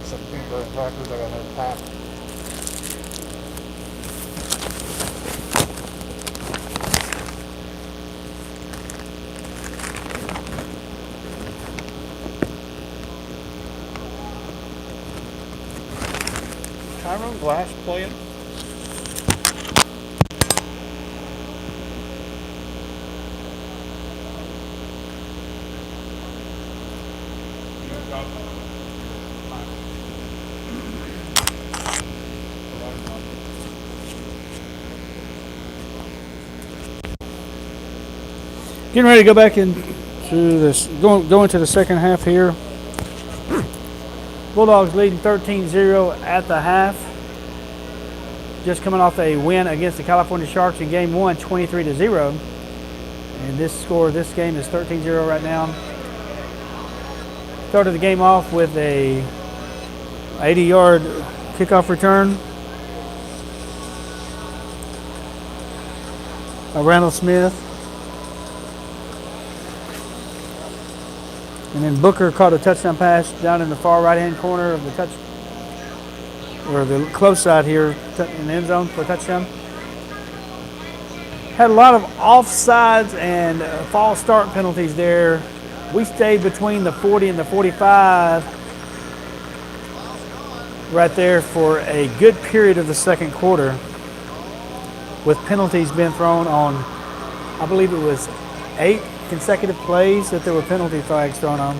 got some peanut butter and crackers. I got another pack. Tyrone Glass playing? Getting ready to go back into this, go into the second half here. Bulldogs leading 13-0 at the half. Just coming off a win against the California Sharks in game 1, 23-0. And this score, this game is 13-0 right now. Started the game off with a 80-yard kickoff return. Randall Smith. And then Booker caught a touchdown pass down in the far right-hand corner of the or the close side here in the end zone for a touchdown. Had a lot of offsides and false start penalties there. We stayed between the 40 and the 45 right there for a good period of the second quarter, with penalties being thrown on, I believe it was 8 consecutive plays that there were penalty flags thrown on.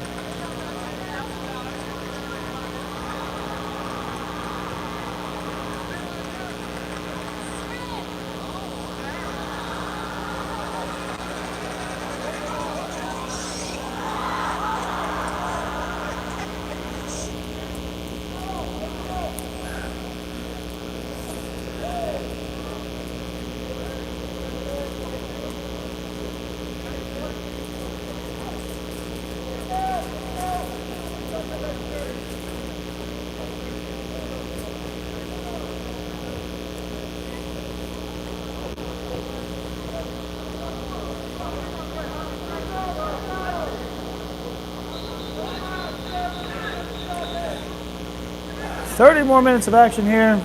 "30 more minutes of action here.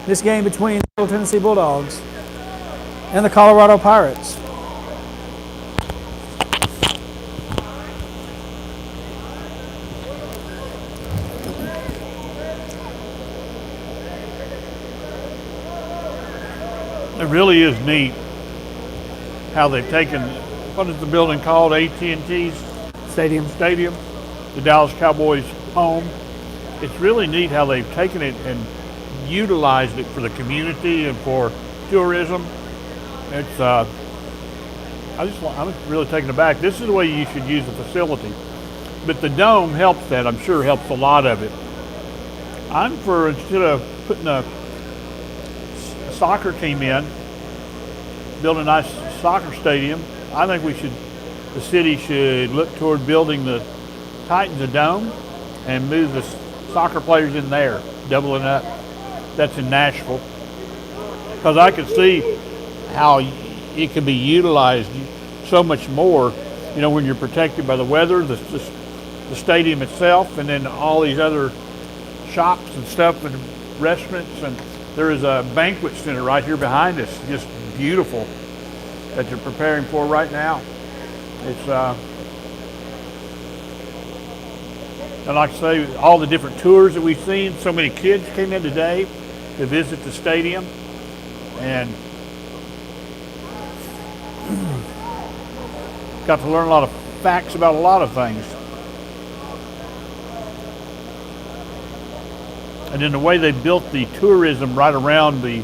This game between the Tennessee Bulldogs and the Colorado Pirates. It really is neat how they've taken, what is the building called, AT&T Stadium. The Dallas Cowboys home. It's really neat how they've taken it and utilized it for the community and for tourism. It's I'm really taken aback. This is the way you should use the facility. But the dome helps that, I'm sure helps a lot of it. I'm for, instead of putting a soccer team in, build a nice soccer stadium, I think the city should look toward building the Titans a dome and move the soccer players in there, doubling up. That's in Nashville. Because I could see how it can be utilized so much more, you know, when you're protected by the weather, the stadium itself, and then all these other shops and stuff and restaurants. And there is a banquet center right here behind us, just beautiful, that they're preparing for right now. It's and like I say, all the different tours that we've seen, so many kids came in today to visit the stadium, and got to learn a lot of facts about a lot of things. And then the way they built the tourism right around the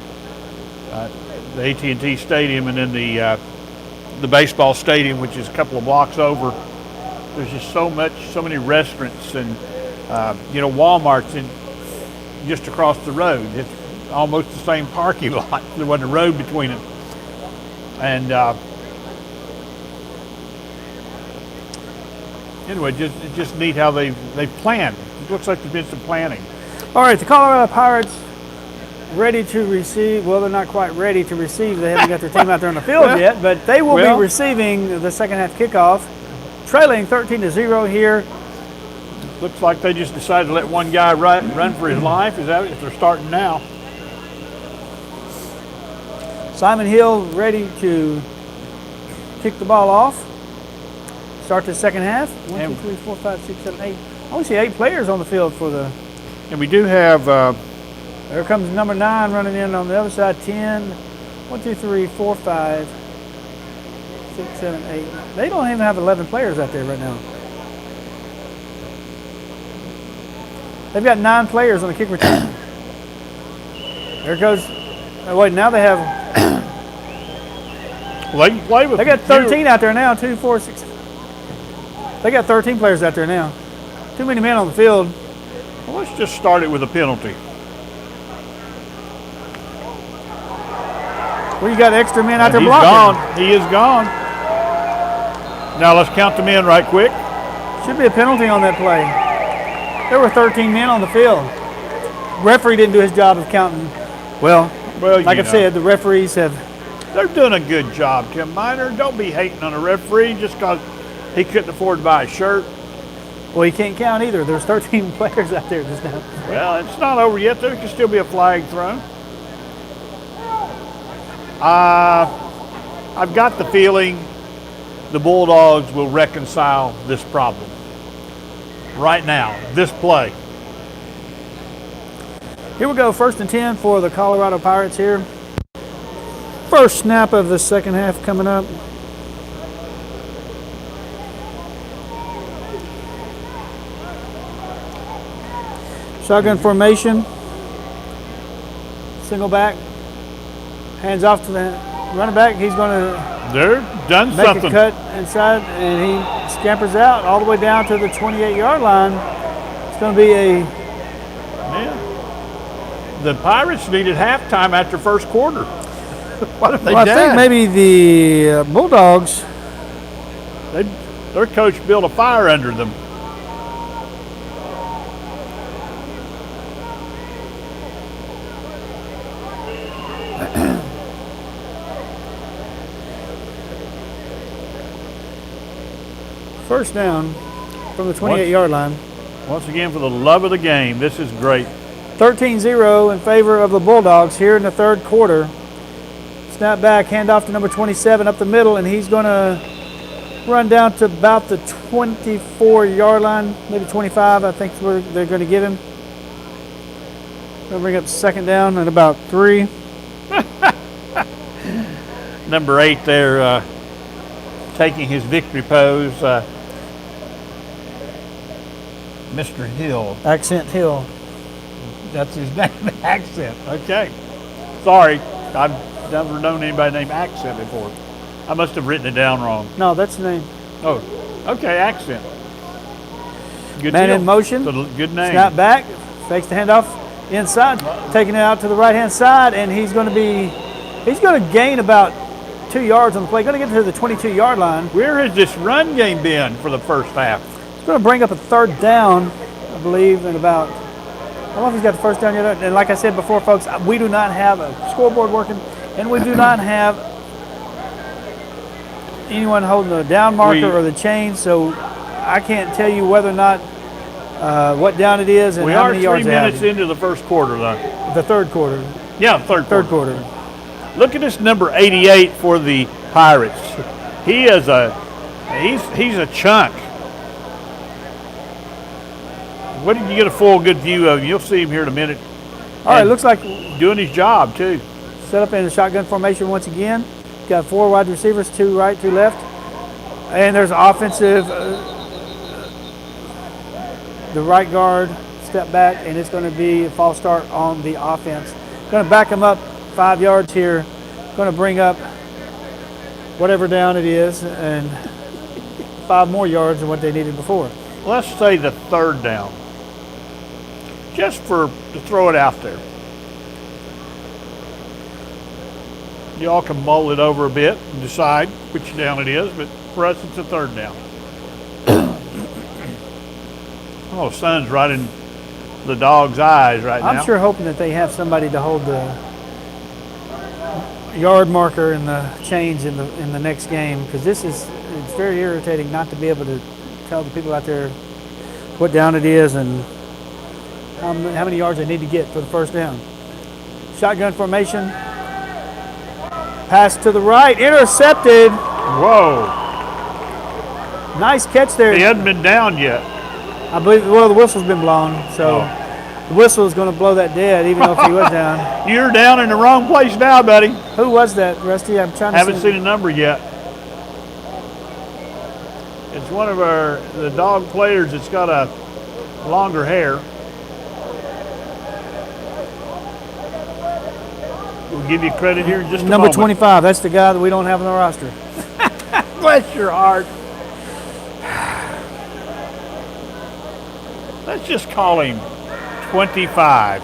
AT&T Stadium, and then the baseball stadium, which is a couple of blocks over. There's just so many restaurants and Walmart's just across the road. It's almost the same parking lot. There wasn't a road between them. And anyway, just neat how they planned. It looks like there's been some planning. All right, the Colorado Pirates ready to receive. Well, they're not quite ready to receive. They haven't got their team out there on the field yet, but they will be receiving the second half kickoff, trailing 13-0 here. Looks like they just decided to let one guy run for his life. Is that if they're starting now? Simon Hill ready to kick the ball off. Start the second half. 1, 2, 3, 4, 5, 6, 7, 8. I only see 8 players on the field for the. And we do have. There comes number 9 running in on the other side. 10. 1, 2, 3, 4, 5, 6, 7, 8. They don't even have 11 players out there right now. They've got 9 players on the kick return. There goes. Oh, wait, now they have. Well, they can play with. They got 13 out there now. 2, 4, 6. They got 13 players out there now. Too many men on the field. Well, let's just start it with a penalty. Well, you got extra men out there He's blocking. gone. He is gone. Now let's count the men right quick. Should be a penalty on that play. There were 13 men on the field. Referee didn't do his job of counting. Well, like I said, the referees have. They're doing a good job, Tim Miner. Don't be hating on a referee just because he couldn't afford to buy a shirt. Well, you can't count either. There's 13 players out there just now. Well, it's not over yet. There can still be a flag thrown. I've got the feeling the Bulldogs will reconcile this problem right now, this play. Here we go, 1st and 10 for the Colorado Pirates here. First snap of the second half coming up. Shotgun formation. Single back. Hands off to the running back. He's going to They're done make something. a cut inside, and he scampers out all the way down to the 28-yard line. It's going to be a. Yeah. The Pirates needed halftime after first quarter. What have they Well, done? I think maybe the Bulldogs. Their coach built a fire under them. First down from the 28-yard line. Once again, for the love of the game, this is great. 13-0 in favor of the Bulldogs here in the third quarter. Snap back, handoff to number 27 up the middle, and he's going to run down to about the 24-yard line, maybe 25, I think is where they're going to get him. Going to bring up second down at about 3. Number 8 there taking his victory pose. Mr. Hill. Accent Hill. That's his name, Accent. Okay. Sorry, I've never known anybody named Accent before. I must have written it down wrong. No, that's the name. Oh, okay, Accent. Good Man deal. in motion. It's a good name. Snap back, fakes the handoff inside, taking it out to the right-hand side, and he's going to gain about 2 yards on the play. Going to get to the 22-yard line. Where has this run game been for the first half? He's going to bring up a third down, I believe, in about. I don't know if he's got the first down yet. And like I said before, folks, we do not have a scoreboard working, and we do not have anyone holding the down marker or the chain, so I can't tell you whether or not what down it is and how many yards We they are 3 have. minutes into the first quarter, though. The third quarter. Yeah, third quarter. Look at this number 88 for the Pirates. He is he's a chunk. What did you get a full good view of? You'll see him here in a minute. All right, looks like doing his job too. set up in the shotgun formation once again. Got 4 wide receivers, 2 right, 2 left. And there's offensive, the right guard, step back, and it's going to be a false start on the offense. Going to back them up 5 yards here. Going to bring up whatever down it is and 5 more yards than what they needed before. Let's say the third down. Just to throw it out there. Y'all can mull it over a bit and decide which down it is, but for us it's a third down. Oh, sun's right in the dog's eyes right now. I'm sure hoping that they have somebody to hold the yard marker and the chains in the next game, because it's very irritating not to be able to tell the people out there what down it is and how many yards they need to get for the first down. Shotgun formation. Pass to the right, intercepted. Whoa. Nice catch there. He hadn't been down yet. I believe, well, the whistle's been blown, so the whistle is going to blow that dead, even though if he was down. You're down in the wrong place now, buddy. Who was that, Rusty? I'm trying to Haven't seen a number yet. It's one of the dog players that's got a longer hair. We'll give you credit here in just a Number moment. 25, that's the guy that we don't have on the roster. Bless your heart. Let's just call him 25.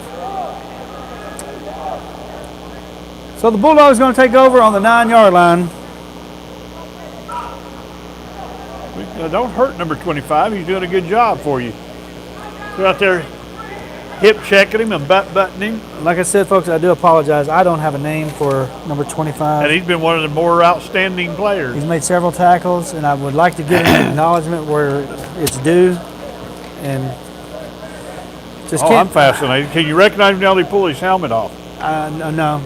So the Bulldogs going to take over on the 9-yard line. Don't hurt number 25. He's doing a good job for you. Go out there hip checking him and buttoning him. Like I said, folks, I do apologize. I don't have a name for number 25. And he's been one of the more outstanding players. He's made several tackles, and I would like to give him acknowledgement where it's due. And just I'm can't. fascinated. Can you recognize him now that he pulled his helmet off? No.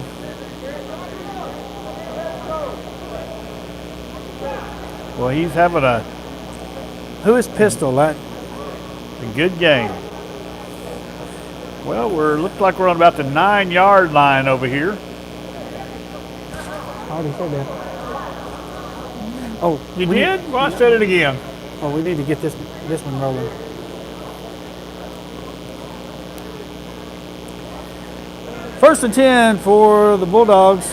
Well, he's having a Who is Pistol? That good game. Well, looks like we're on about the 9-yard line over here. I already said that. Oh, You did? Well, I said it again. Oh, we need to get this one rolling. First and 10 for the Bulldogs.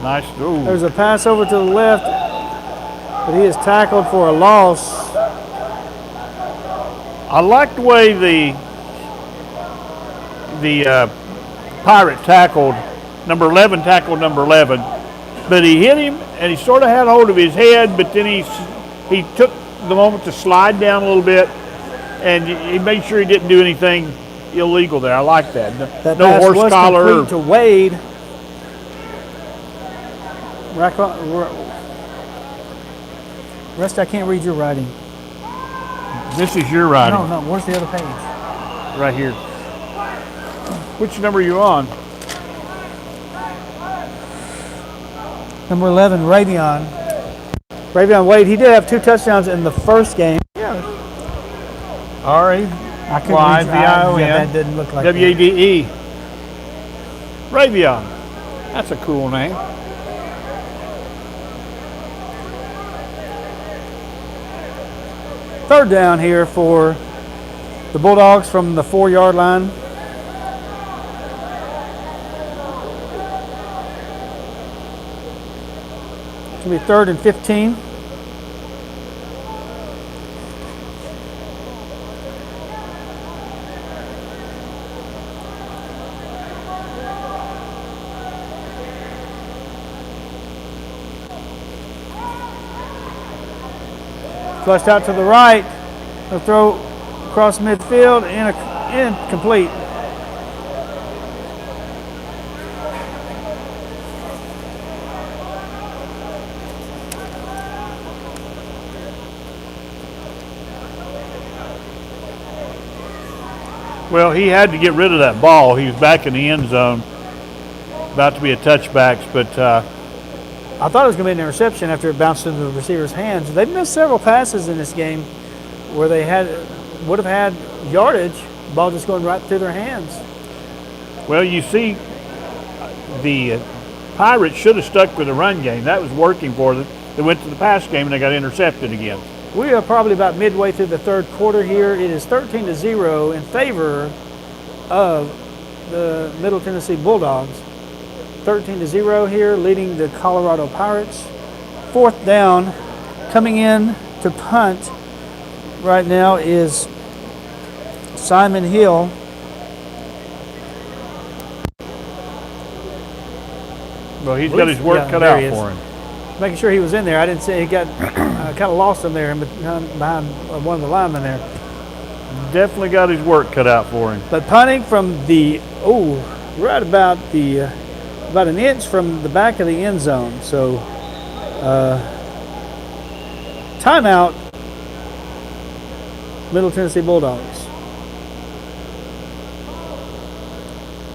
Nice. Ooh. There's a pass over to the left, but he is tackled for a loss. I like the way the Pirate tackled number 11, but he hit him and he sort of had hold of his head, but then he took the moment to slide down a little bit, and he made sure he didn't do anything illegal there. I like that. That No pass horse was collar. complete to Wade. Rest, I can't read your writing. This is your writing. No, where's the other page? Right here. Which number are you on? Number 11, Ravion. Ravion Wade, he did have 2 touchdowns in the first game. Yeah. R-A-Y-V-I-O-N. Yeah, that didn't look like W-A-D-E. Ravion. That's a cool name. Third down here for the Bulldogs from the 4-yard line. It's going to be 3rd and 15. Flushed out to the right. A throw across midfield and incomplete. Well, he had to get rid of that ball. He was back in the end zone, about to be a touchback, but I thought it was going to be an interception after it bounced into the receiver's hands. They've missed several passes in this game where they would have had yardage, ball just going right through their hands. well, you see, the Pirates should have stuck with the run game. That was working for them. They went to the pass game and they got intercepted again. We are probably about midway through the 3rd quarter here. It is 13-0 in favor of the Middle Tennessee Bulldogs. 13-0 here, leading the Colorado Pirates. 4th down, coming in to punt right now is Simon Hill. Well, he's got his work cut out for him. Making sure he was in there. I didn't see he got kind of lost him there behind one of the linemen there. Definitely got his work cut out for him. But punting from right about about an inch from the back of the end zone. So Timeout, Middle Tennessee Bulldogs.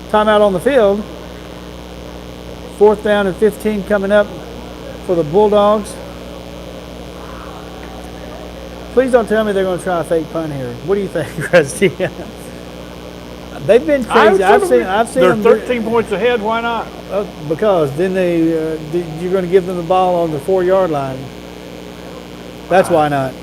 Timeout on the field. 4th down and 15 coming up for the Bulldogs. Please don't tell me they're going to try a fake punt here. What do you think, Rusty? They've been crazy. I've seen they're them. 13 points ahead. Why not? Because then you're going to give them the ball on the 4-yard line. That's why not.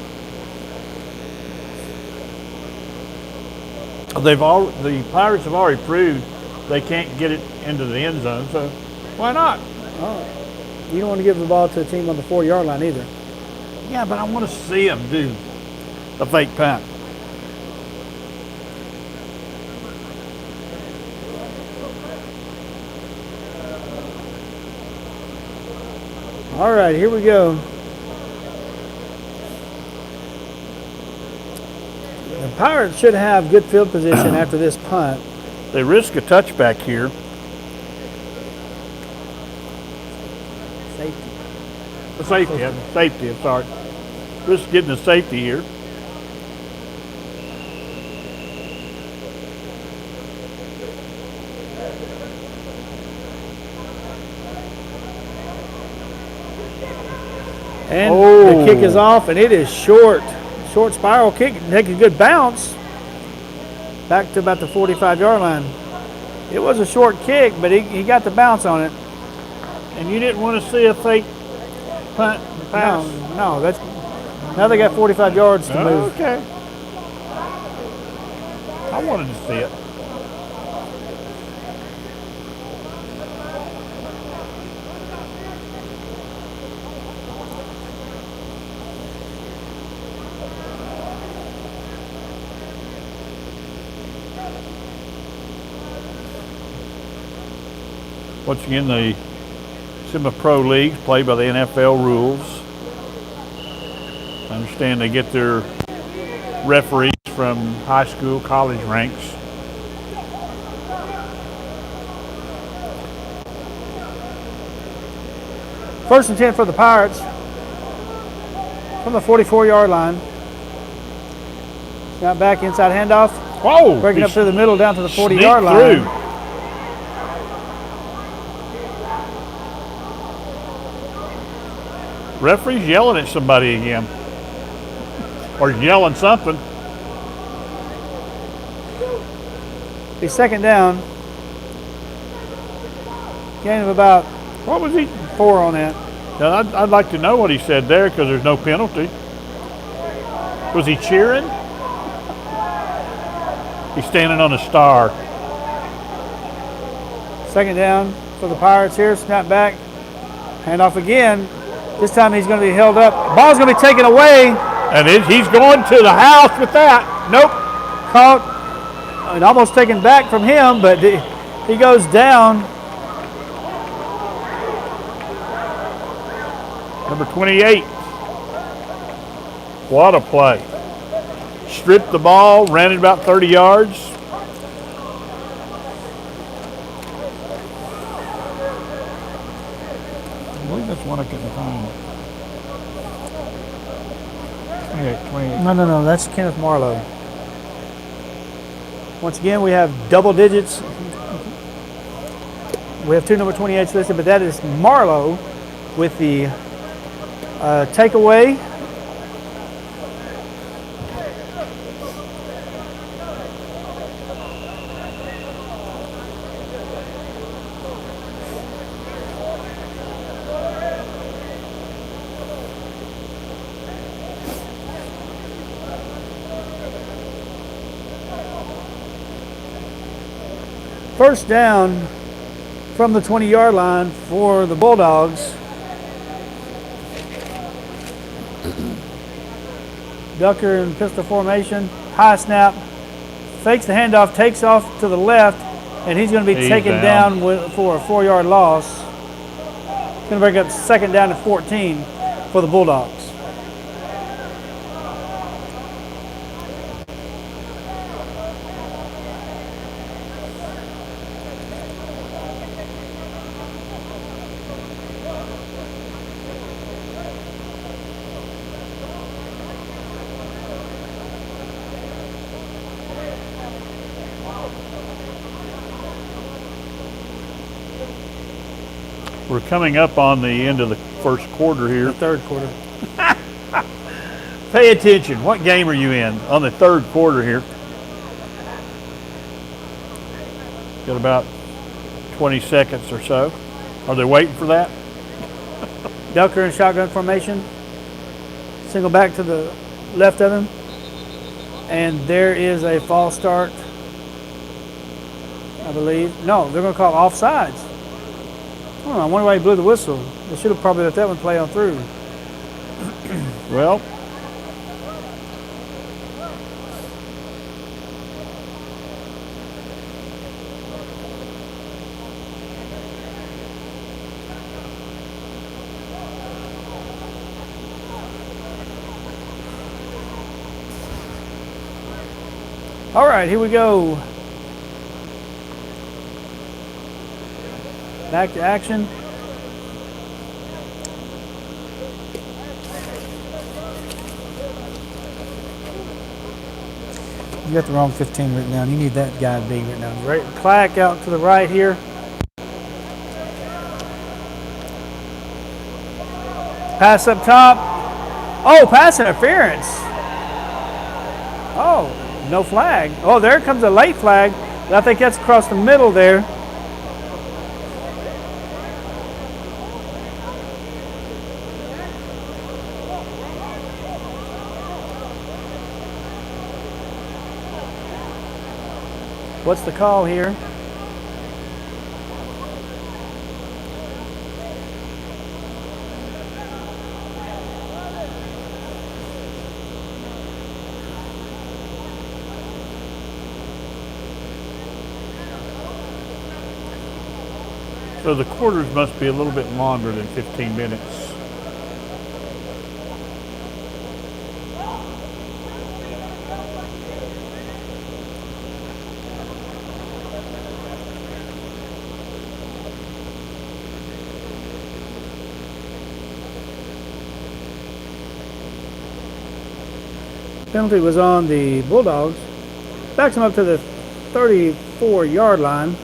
The Pirates have already proved they can't get it into the end zone, so why not? Oh, you don't want to give the ball to a team on the 4-yard line either. Yeah, but I want to see them do a fake punt. All right, here we go. The Pirates should have good field position after this punt. They risk a touchback here. Safety, I'm sorry. Risk getting a safety here. And the kick is off, and it is short. Short spiral kick, take a good bounce. Back to about the 45-yard line. It was a short kick, but he got the bounce on it. And you didn't want to see a fake punt pass? No, that's now they got 45 yards to move. Okay. I wanted to see it. Once again, the semi-pro leagues played by the NFL rules. I understand they get their referees from high school, college ranks. First and 10 for the Pirates from the 44-yard line. Got back inside handoff. Whoa! Breaking up through the middle down to the 40-yard line. Through. Referee's yelling at somebody again. Or yelling something. He's second down. Gain of about What was he? 4 on that. Now, I'd like to know what he said there because there's no penalty. Was he cheering? He's standing on a star. Second down for the Pirates here. Snap back. Handoff again. This time he's going to be held up. Ball's going to be taken away. And he's going to the house with that. Nope. Caught and almost taken back from him, but he goes down. Number 28. What a play. Stripped the ball, ran it about 30 yards. I believe that's one I couldn't find. 28. No. That's Kenneth Marlowe. Once again, we have double digits. We have 2 number 28s listed, but that is Marlowe with the takeaway. First down from the 20-yard line for the Bulldogs. Ducker in pistol formation, high snap, fakes the handoff, takes off to the left, and he's going to be taken down for a 4-yard loss. Going to bring up second down and 14 for the Bulldogs. We're coming up on the end of the first quarter here. The third quarter. Pay attention. What game are you in on the third quarter here? Got about 20 seconds or so. Are they waiting for that? Ducker in shotgun formation. Single back to the left of him. And there is a false start, I believe. No, they're going to call offsides. I wonder why he blew the whistle. They should have probably let that one play on through. Well, all right, here we go. Back to action. You got the wrong 15 written down. You need that guy being written down. Right, Clack out to the right here. Pass up top. Oh, pass interference. Oh, no flag. Oh, there comes a late flag. I think that's across the middle there. What's the call here? so the quarters must be a little bit longer than 15 minutes. Penalty was on the Bulldogs. Backs them up to the 34-yard line.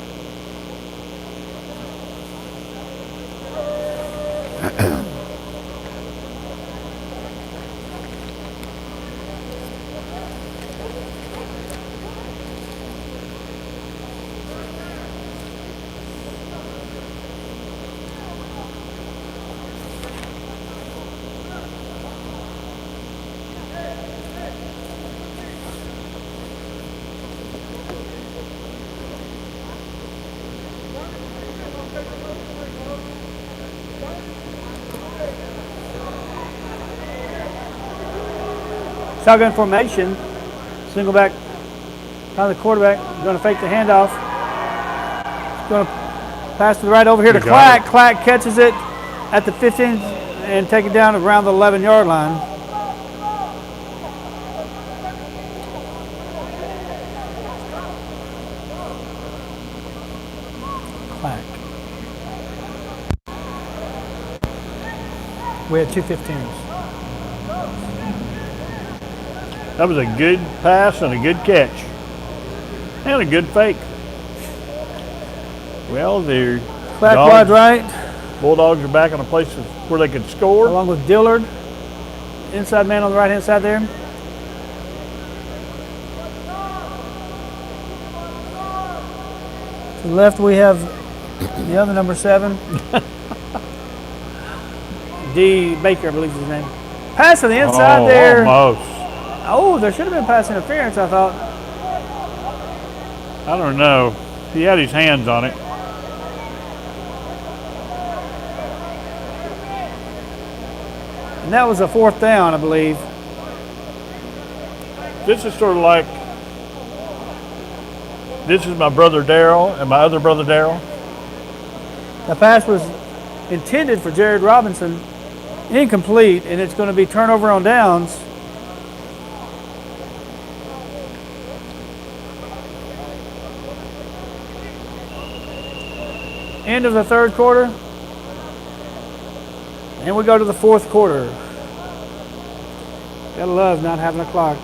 Shotgun formation. Single back by the quarterback. Going to fake the handoff. Going to pass to the right over here to Clack. Clack catches it at the 15 and take it down around the 11-yard line. Clack. We had two 15s. That was a good pass and a good catch. And a good fake. Well, the Clack wide right. Bulldogs are back in a place where they can score. Along with Dillard. Inside man on the right-hand side there. To the left we have the other number 7. D. Baker, I believe is his name. Pass to the inside there. Almost. Oh, there should have been pass interference, I thought. I don't know. He had his hands on it. And that was a 4th down, I believe. This is sort of like, this is my brother Daryl and my other brother Daryl. The pass was intended for Jared Robinson, incomplete, and it's going to be turnover on downs. End of the third quarter. And we go to the fourth quarter. Gotta love not having a clock.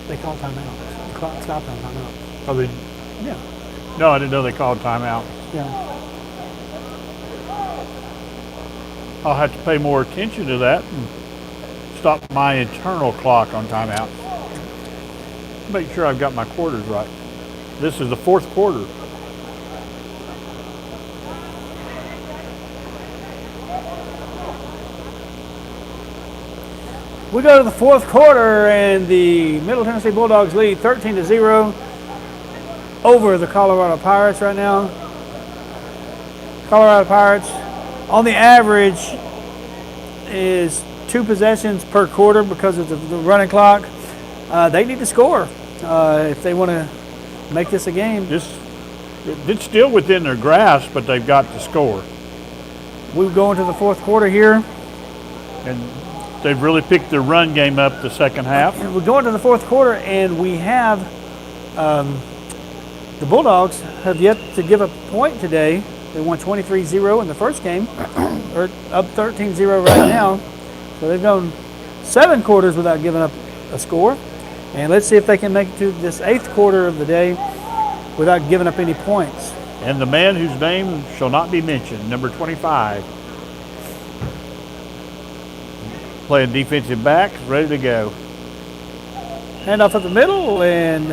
They call timeout. Clock stopped on timeout. Oh, they, Yeah. no, I didn't know they called timeout. Yeah. I'll have to pay more attention to that and stop my internal clock on timeout. Make sure I've got my quarters right. This is the fourth quarter. We go to the fourth quarter, and the Middle Tennessee Bulldogs lead 13-0 over the Colorado Pirates right now. Colorado Pirates, on the average, is 2 possessions per quarter because of the running clock. They need to score if they want to make this a game. It's still within their grasp, but they've got to score. We go into the fourth quarter here. And they've really picked their run game up the second half. And we're going to the fourth quarter, and we have the Bulldogs have yet to give a point today. They won 23-0 in the first game, or up 13-0 right now. So they've gone 7 quarters without giving up a score. And let's see if they can make it to this 8th quarter of the day without giving up any points. And the man whose name shall not be mentioned, number 25, playing defensive back, ready to go. Hand off up the middle, and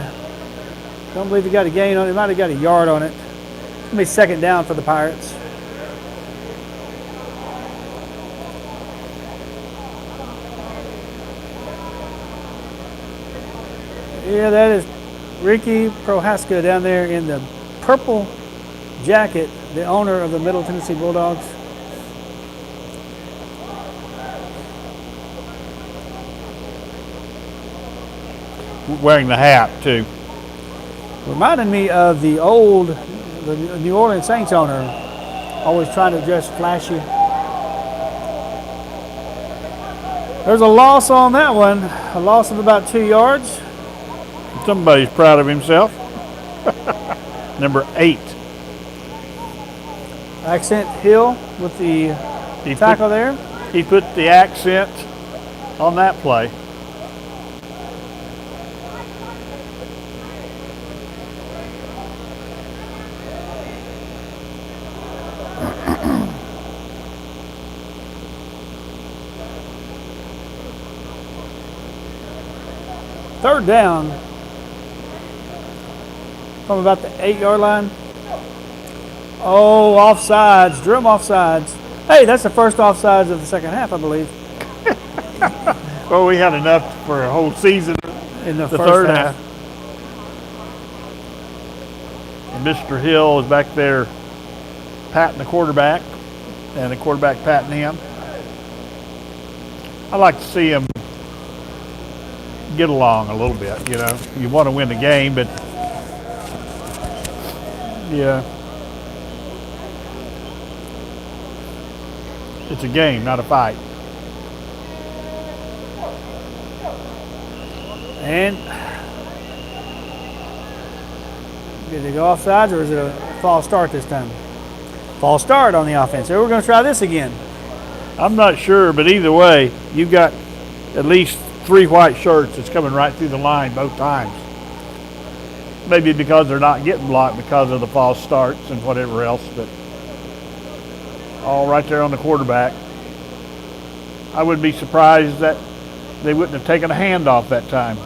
don't believe he got a gain on it. He might have got a yard on it. It's going to be second down for the Pirates. Yeah, that is Ricky Prohaska down there in the purple jacket, the owner of the Middle Tennessee Bulldogs. Wearing the hat, too. Reminded me of the New Orleans Saints owner, always trying to dress flashy. There's a loss on that one, a loss of about 2 yards. Somebody's proud of himself. Number 8. Accent Hill with the tackle there. He put the accent on that play. Third down from about the 8-yard line. Oh, offsides. Drew him offsides. Hey, that's the first offsides of the second half, I believe. Well, we had enough for a whole season In the the first third half. half. And Mr. Hill is back there patting the quarterback, and the quarterback patting him. I like to see him get along a little bit, you know. You want to win the game, but yeah. It's a game, not a fight. And did they go offsides, or is it a false start this time? False start on the offense. So we're going to try this again. I'm not sure, but either way, you've got at least 3 white shirts that's coming right through the line both times. Maybe because they're not getting blocked because of the false starts and whatever else, but all right there on the quarterback. I wouldn't be surprised that they wouldn't have taken a handoff that time.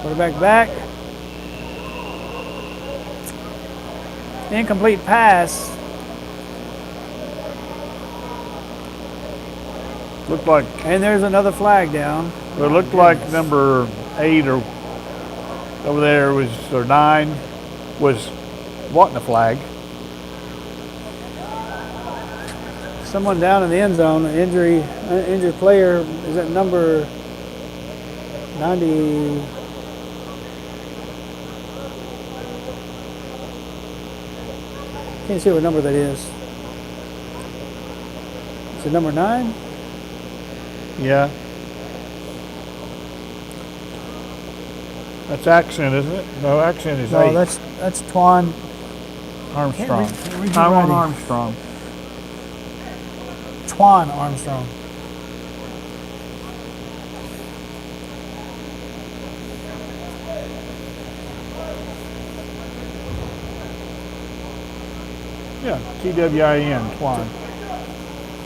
Quarterback back. Incomplete pass. Looked like And there's another flag down. it looked like number 8 or over there was, or 9 was wanting a flag. Someone down in the end zone, an injured player. Is that number 90? Can't see what number that is. Is it number 9? Yeah. That's Accent, isn't it? No, Accent is No, 8. that's Twan. Armstrong. can't read your Tyrone writing. Armstrong. Twan Armstrong. Yeah, Twin, Twan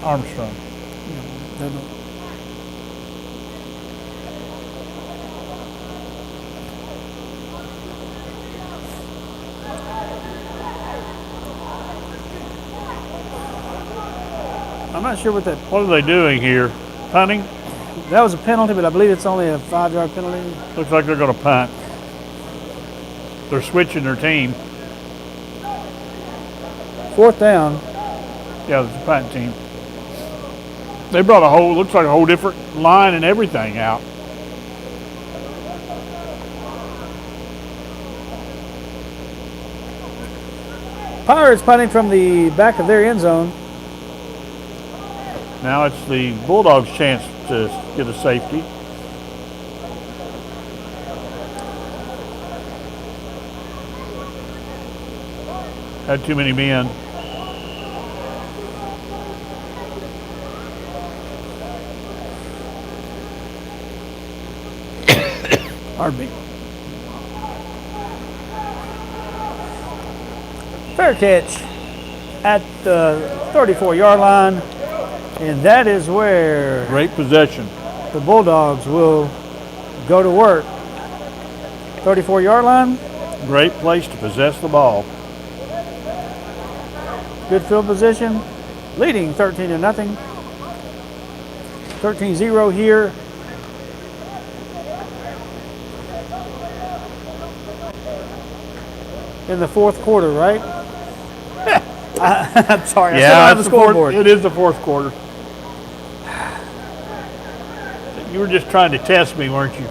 Armstrong. They don't- I'm not sure what that. What are they doing here? Punting? That was a penalty, but I believe it's only a 5-yard penalty. Looks like they're going to punt. They're switching their team. 4th down. Yeah, it's a punt team. They brought looks like a whole different line and everything out. Pirates punting from the back of their end zone. Now it's the Bulldogs' chance to get a safety. Had too many men. Pardon me. Fair catch at the 34-yard line, and that is where Great possession. the Bulldogs will go to work. 34-yard line, Great place to possess the ball. good field position, leading 13-0. 13-0 here. In the 4th quarter, right? I'm sorry, I still don't have the scoreboard. It is the 4th quarter. You were just trying to test me, weren't you?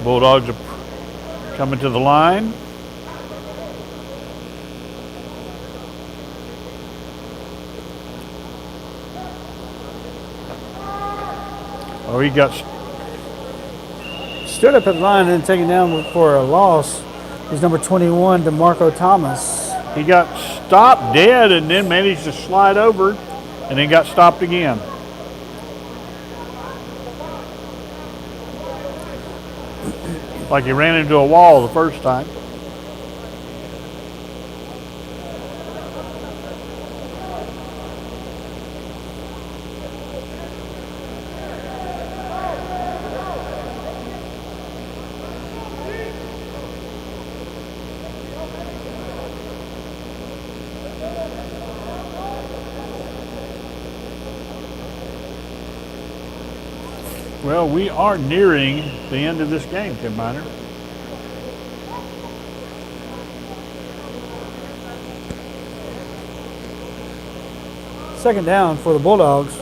Bulldogs are coming to the line. Oh, he got Stood up at the line and taken down for a loss is number 21, DeMarco Thomas. he got stopped dead and then managed to slide over and then got stopped again. Like he ran into a wall the first time. Well, we are nearing the end of this game, Tim Miner. Second down for the Bulldogs.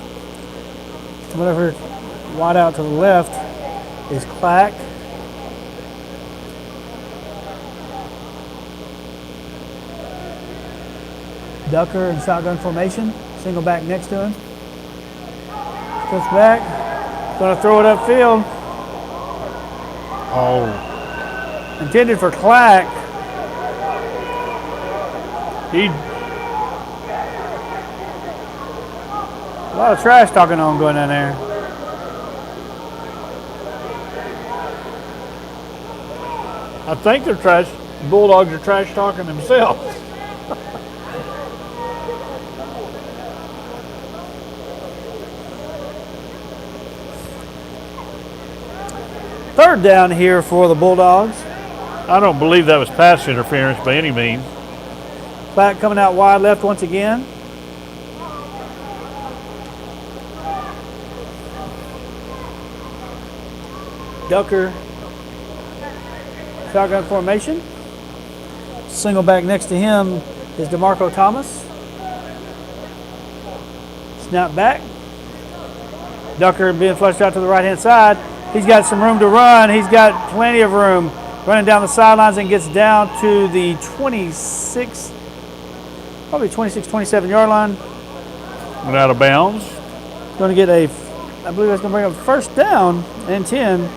Coming over wide out to the left is Clack. Ducker in shotgun formation. Single back next to him. Steps back. Going to throw it upfield. Oh, Intended for Clack. he A lot of trash talking on going down there. I think they're trash. Bulldogs are trash talking themselves. Third down here for the Bulldogs. I don't believe that was pass interference by any means. Clack coming out wide left once again. Ducker, shotgun formation. Single back next to him is DeMarco Thomas. Snap back. Ducker being flushed out to the right-hand side. He's got some room to run. He's got plenty of room. Running down the sidelines and gets down to the 26, probably 26, 27-yard line. Went out of bounds. Going to get I believe that's going to bring up first down and 10.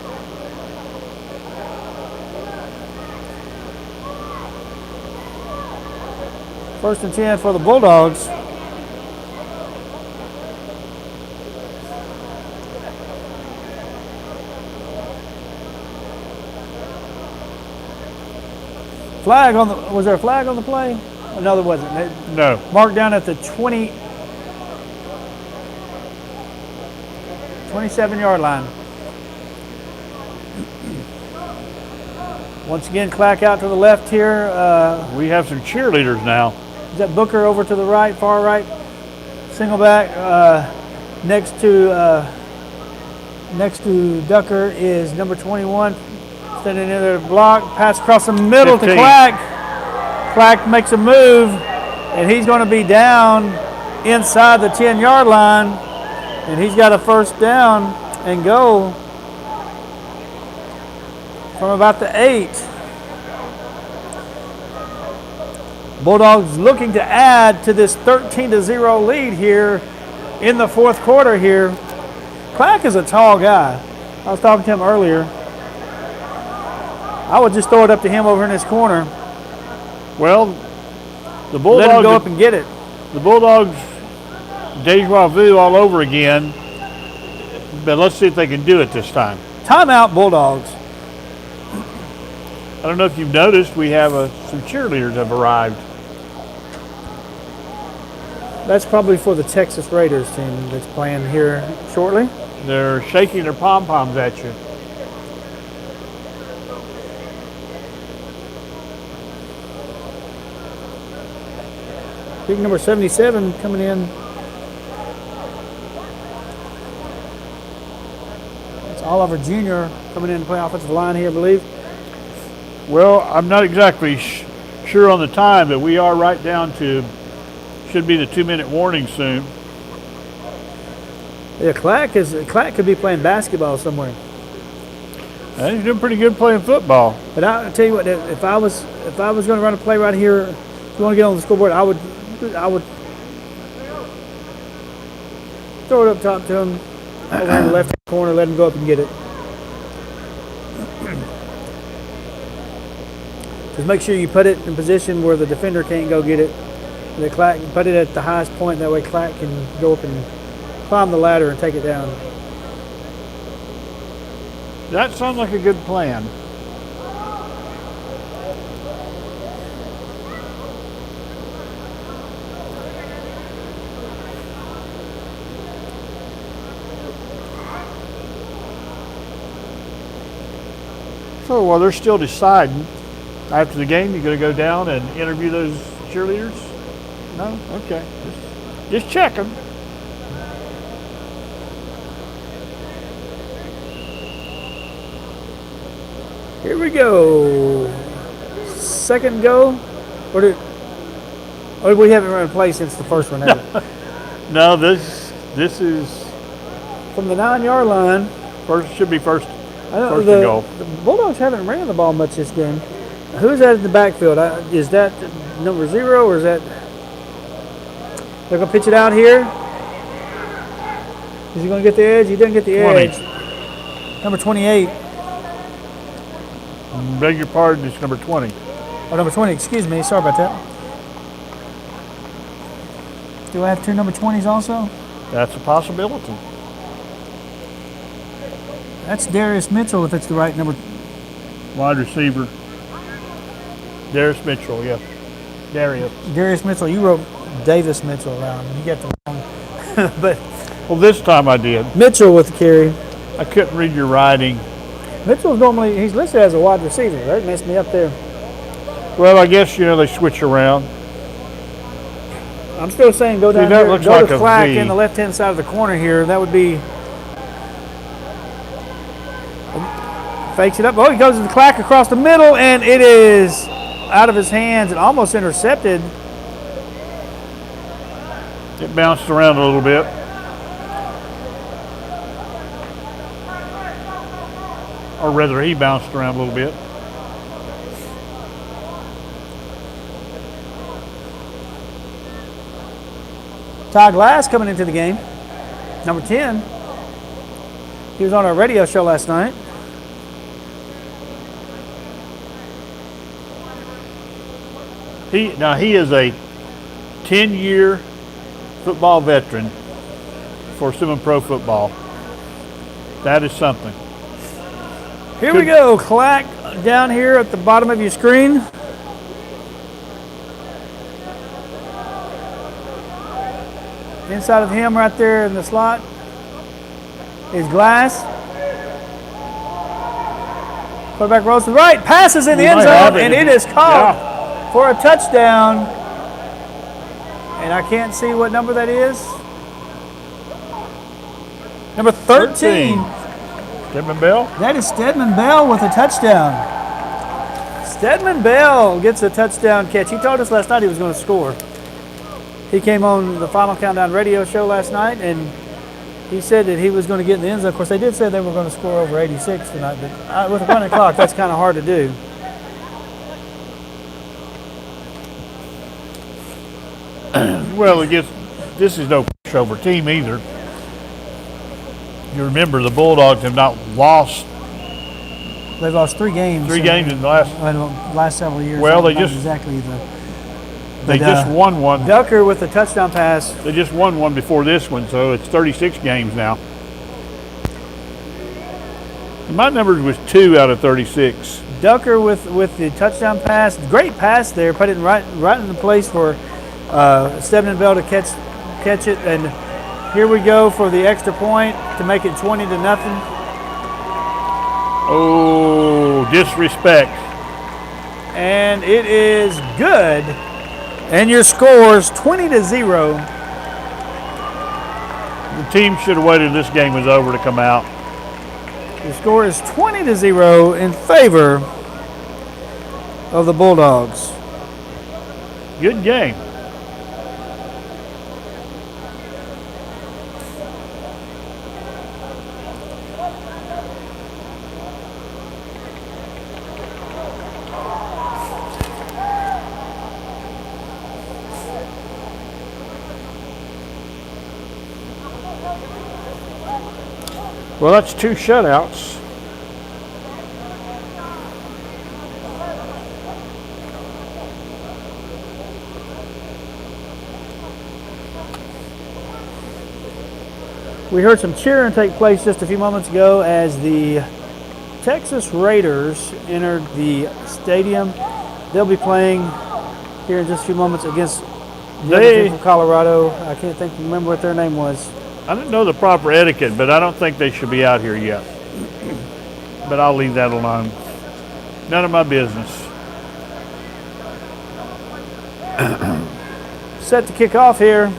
First and 10 for the Bulldogs. Flag on the, was there a flag on the play? Oh, no, there wasn't. No. Marked down at the 27-yard line. Once again, Clack out to the left here. We have some cheerleaders now. Is that Booker over to the right, far right? Single back. Next to Ducker is number 21. Standing in there to block. Pass across the middle 15. to Clack. Clack makes a move, and he's going to be down inside the 10-yard line. And he's got a first down and go from about the 8. Bulldogs looking to add to this 13-0 lead here in the fourth quarter here. Clack is a tall guy. I was talking to him earlier. I would just throw it up to him over in this corner. Well, the Let him Bulldogs go up and get it. The Bulldogs deja vu all over again. But let's see if they can do it this time. Timeout, Bulldogs. I don't know if you've noticed, we have some cheerleaders have arrived. That's probably for the Texas Raiders team that's playing here shortly. They're shaking their pom-poms at you. Big number 77 coming in. It's Oliver Jr. coming in to play offensive line here, I believe. Well, I'm not exactly sure on the time, but we are right down to, should be the 2-minute warning soon. Yeah, Clack could be playing basketball somewhere. He's doing pretty good playing football. But I'll tell you what, if I was going to run a play right here, if you want to get on the scoreboard, I would throw it up top to him over in the left corner, let him go up and get it. Just make sure you put it in position where the defender can't go get it. The Clack, put it at the highest point, that way Clack can go up and climb the ladder and take it down. That sounds like a good plan. So while they're still deciding, after the game, you're going to go down and interview those cheerleaders? No? Okay. Just checking. Here we go. Second go. Or we haven't run a play since the first one, have we? No, this is From the 9-yard line. should be first. I don't, First and goal. The Bulldogs haven't ran the ball much this game. Who's that in the backfield? Is that number 0 or is that? They're going to pitch it out here. Is he going to get the edge? He didn't get the 20. edge. Number 28. Beg your pardon, it's number 20. Oh, number 20. Excuse me. Sorry about that. Do I have 2 number 20s also? That's a possibility. That's Darius Mitchell if it's the right number. Wide receiver. Darius Mitchell, yeah. Darius Mitchell. You wrote Davis Mitchell around. You got the wrong. But Well, this time I did. Mitchell with the carry. I couldn't read your writing. Mitchell's normally, he's listed as a wide receiver. That messed me up there. Well, I guess, they switch around. I'm still saying go down that there, looks go like to a Clack V. in the left-hand side of the corner here. That would be, fakes it up. Oh, he goes to the Clack across the middle, and it is out of his hands and almost intercepted. It bounced around a little bit. or rather he bounced around a little bit. Ty Glass coming into the game, number 10. He was on our radio show last night. He is a 10-year football veteran for semi-pro football. That is something. Here we go, Clack down here at the bottom of your screen. Inside of him right there in the slot is Glass. Quarterback rolls to the right, passes in the end zone, and it is caught for a touchdown. And I can't see what number that is. Number 13. Stedman Bell? That is Stedman Bell with a touchdown. Stedman Bell gets a touchdown catch. He told us last night he was going to score. He came on the Final Countdown radio show last night, and he said that he was going to get in the end zone. Of course, they did say they were going to score over 86 tonight, but with a running clock, that's kind of hard to do. Well, this is no pushover team either. You remember the Bulldogs have not lost. They've lost 3 games. 3 games in the last several years. Well, they Not just exactly they just won one. Ducker with the touchdown pass. They just won one before this one, so it's 36 games now. My numbers was 2 out of 36. Ducker with the touchdown pass. Great pass there. Put it right in the place for Stedman Bell to catch it. And here we go for the extra point to make it 20-0. Oh, disrespect. And it is good. And your score is 20-0. The team should have waited till this game was over to come out. The score is 20-0 in favor of the Bulldogs. Good game. Well, that's 2 shutouts. We heard some cheering take place just a few moments ago as the Texas Raiders entered the stadium. They'll be playing here in just a few moments against the other team from Colorado. I can't remember what their name was. I didn't know the proper etiquette, but I don't think they should be out here yet. But I'll leave that alone. None of my business. Set to kick off here.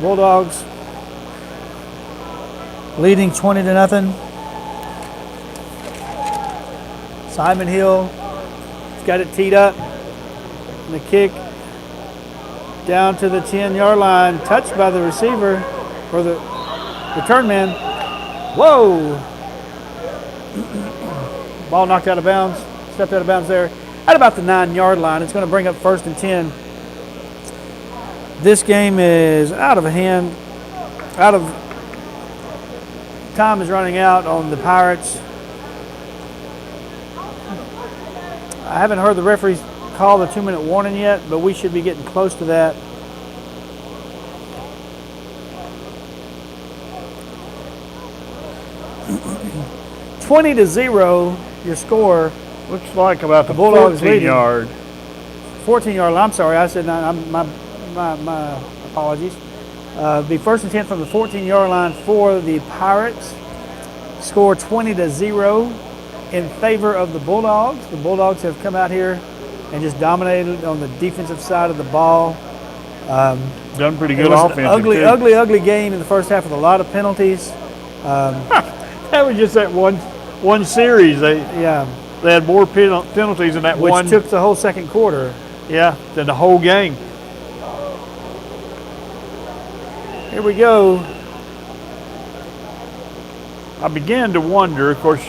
Bulldogs leading 20-0. Simon Hill has got it teed up. And the kick down to the 10-yard line, touched by the receiver or the return man. Whoa! Ball knocked out of bounds, stepped out of bounds there at about the 9-yard line. It's going to bring up 1st and 10. This game is out of hand. Time is running out on the Pirates. I haven't heard the referees call the 2-minute warning yet, but we should be getting close to that. $20-0, your score. Looks like about the Bulldogs 14-yard. 14-yard line. I'm sorry, I said my apologies. Be 1st and 10 from the 14-yard line for the Pirates. Score 20-0 in favor of the Bulldogs. The Bulldogs have come out here and just dominated on the defensive side of the ball. Done pretty good It was offense. an ugly game in the first half with a lot of penalties. That was just that one series. They had more penalties in that one. Which took the whole second quarter. Yeah, than the whole game. Here we go. I began to wonder, of course,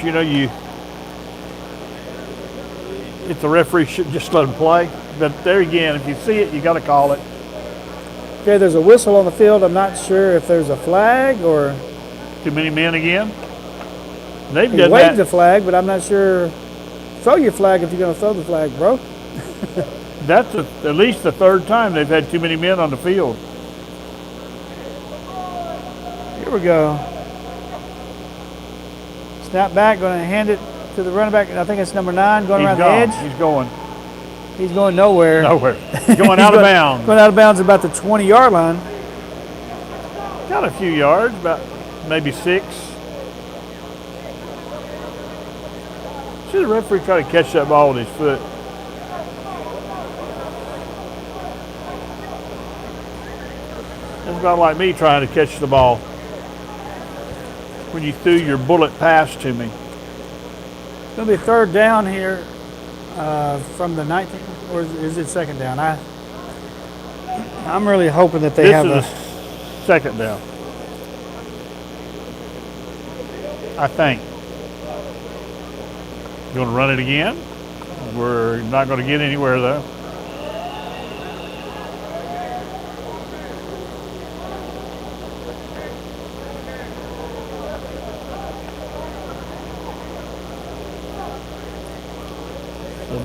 if the referee should just let them play. But there again, if you see it, you got to call it. Okay, there's a whistle on the field. I'm not sure if there's a flag or Too many men again. They've he done waved the that. flag, but I'm not sure. Throw your flag if you're going to throw the flag, bro. That's at least the third time they've had too many men on the field. Here we go. Snap back, going to hand it to the running back. I think it's number 9 going around the edge. He's going He's going nowhere. nowhere. He's going out of bounds. Going out of bounds about the 20-yard line. Got a few yards, about maybe 6. Should the referee try to catch that ball with his foot? That's about like me trying to catch the ball when you threw your bullet pass to me. It's going to be a third down here from the 19th, or is it second down? I'm really hoping that they have This is a second down, I think. You want to run it again? We're not going to get anywhere though.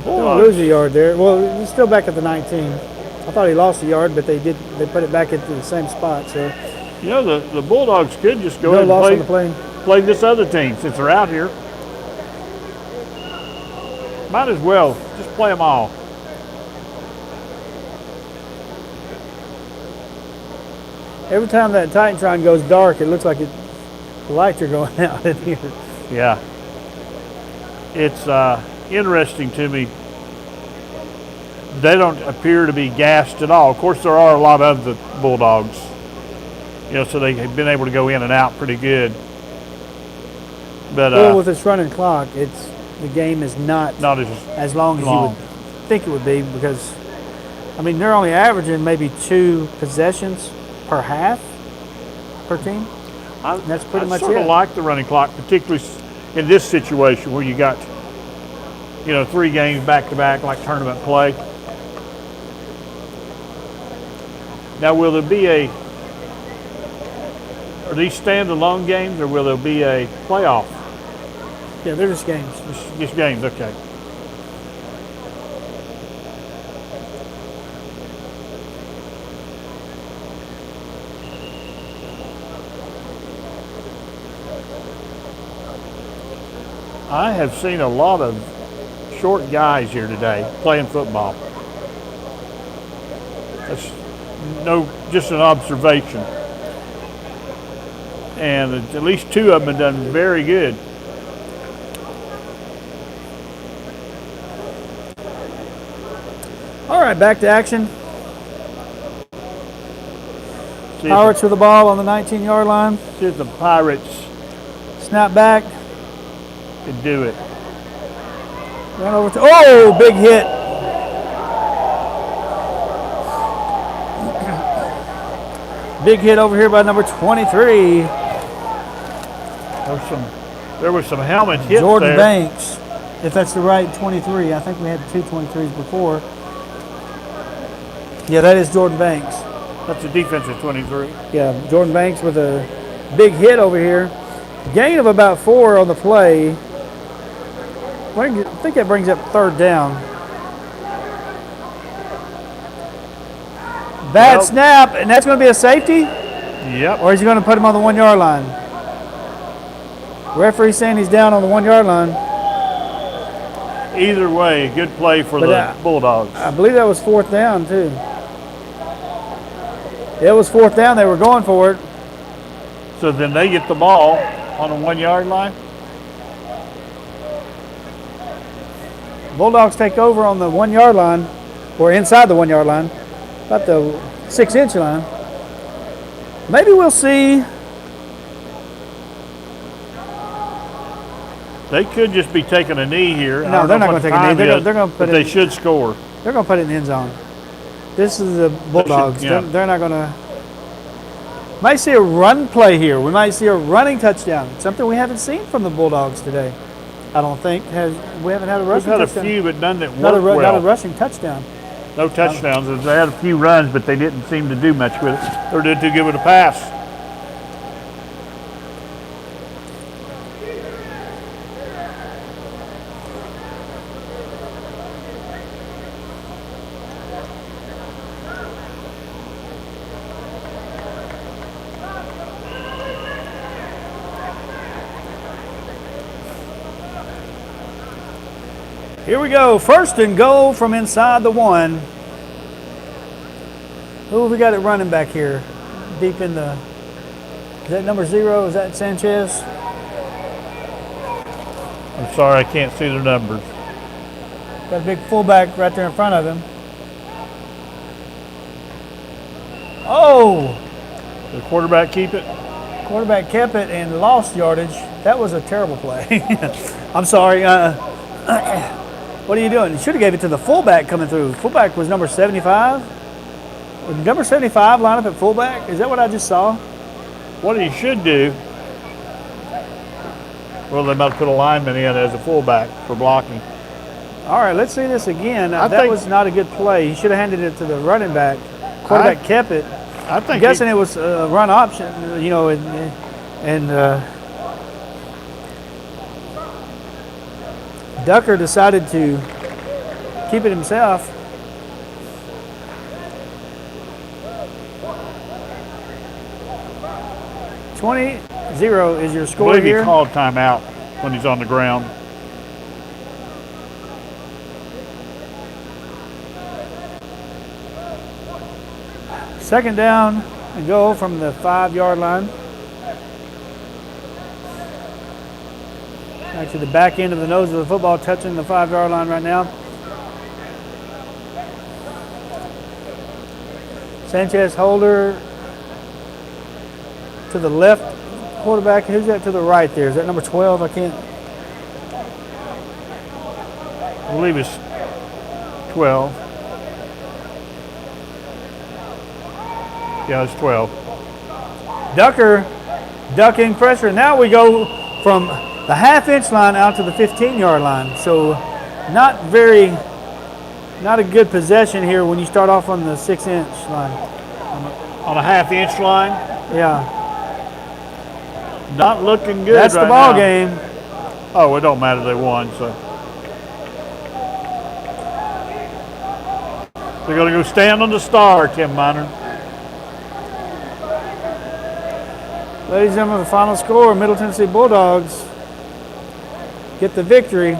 Don't lose a yard there. Well, he's still back at the 19. I thought he lost a yard, but they put it back into the same spot. So The Bulldogs could just go no ahead loss on and the play. play this other team since they're out here. Might as well just play them all. Every time that Titantron goes dark, it looks like the lights are going out in here. Yeah. It's interesting to me. They don't appear to be gassed at all. Of course, there are a lot of the Bulldogs. So they've been able to go in and out pretty good. But Well, with this running clock, the game is not as long as you would think it would be, because they're only averaging maybe 2 possessions per half per team. That's pretty much sort it. of like the running clock, particularly in this situation where you got 3 games back to back like tournament play. Now, will there be are these standalone games, or will there be a playoff? Yeah, they're just games. Just games, okay. I have seen a lot of short guys here today playing football. That's just an observation. And at least 2 of them have done very good. All right, back to action. Pirates with the ball on the 19-yard line. See if the Pirates Snap back. can do it. Run over to, big hit. Big hit over here by number 23. There was some helmet hits Jordan there. Banks, if that's the right 23. I think we had 2 23s before. Yeah, that is Jordan Banks. That's a defensive 23. Yeah, Jordan Banks with a big hit over here. Gain of about 4 on the play. I think that brings up third down. Bad snap, and that's going to be a safety? Yep. Or is he going to put him on the 1-yard line? Referee saying he's down on the 1-yard line. Either way, good play for the Bulldogs. I believe that was 4th down, too. It was 4th down. They were going for it. So then they get the ball on the 1-yard line. Bulldogs take over on the 1-yard line, or inside the 1-yard line, about the 6-inch line. Maybe we'll see. They could just be taking a knee here. No, they're not going to take a knee. They're going to put but they should score. They're going to put it in the end zone. This is the Bulldogs. yeah. They're not going to. Might see a run play here. We might see a running touchdown. Something we haven't seen from the Bulldogs today. I don't think. We haven't had a We've rushing had a touchdown. few, but none that Not worked not a well. rushing touchdown. No touchdowns. They had a few runs, but they didn't seem to do much with it. Or did too good with a pass. Here we go. First and goal from inside the 1. Who have we got it running back here? Deep in the. Is that number 0? Is that Sanchez? I'm sorry, I can't see the numbers. Got a big fullback right there in front of him. Oh! The quarterback keep it. Quarterback kept it and lost yardage. That was a terrible play. I'm sorry. What are you doing? You should have gave it to the fullback coming through. Fullback was number 75. Would number 75 line up at fullback? Is that what I just saw? What he should do, well, they might put a lineman in as a fullback for blocking. All right, let's see this again. That think- was not a good play. He should have handed it to the running back. Quarterback kept it. I I'm think guessing it was a run option, you know, and Ducker decided to keep it himself. $20-0 is your I score believe he here. called timeout when he's on the ground. Second down and goal from the 5-yard line. Actually, the back end of the nose of the football touching the 5-yard line right now. Sanchez Holder to the left quarterback. Who's that to the right there? Is that number 12? I can't. I believe it's 12. Yeah, it's 12. Ducker ducking pressure. Now we go from the half-inch line out to the 15-yard line. So not a good possession here when you start off on the 6-inch line. On a half-inch line, Yeah, not looking good that's right the ball now. game. Oh, it don't matter. They won, so. They're going to go stand on the star, Tim Miner. Ladies and gentlemen, the final score, Middle Tennessee Bulldogs get the victory,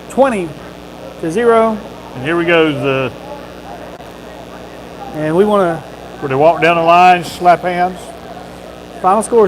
20-0. And here we go, And we want where they walk down the line, slap hands. to, final score is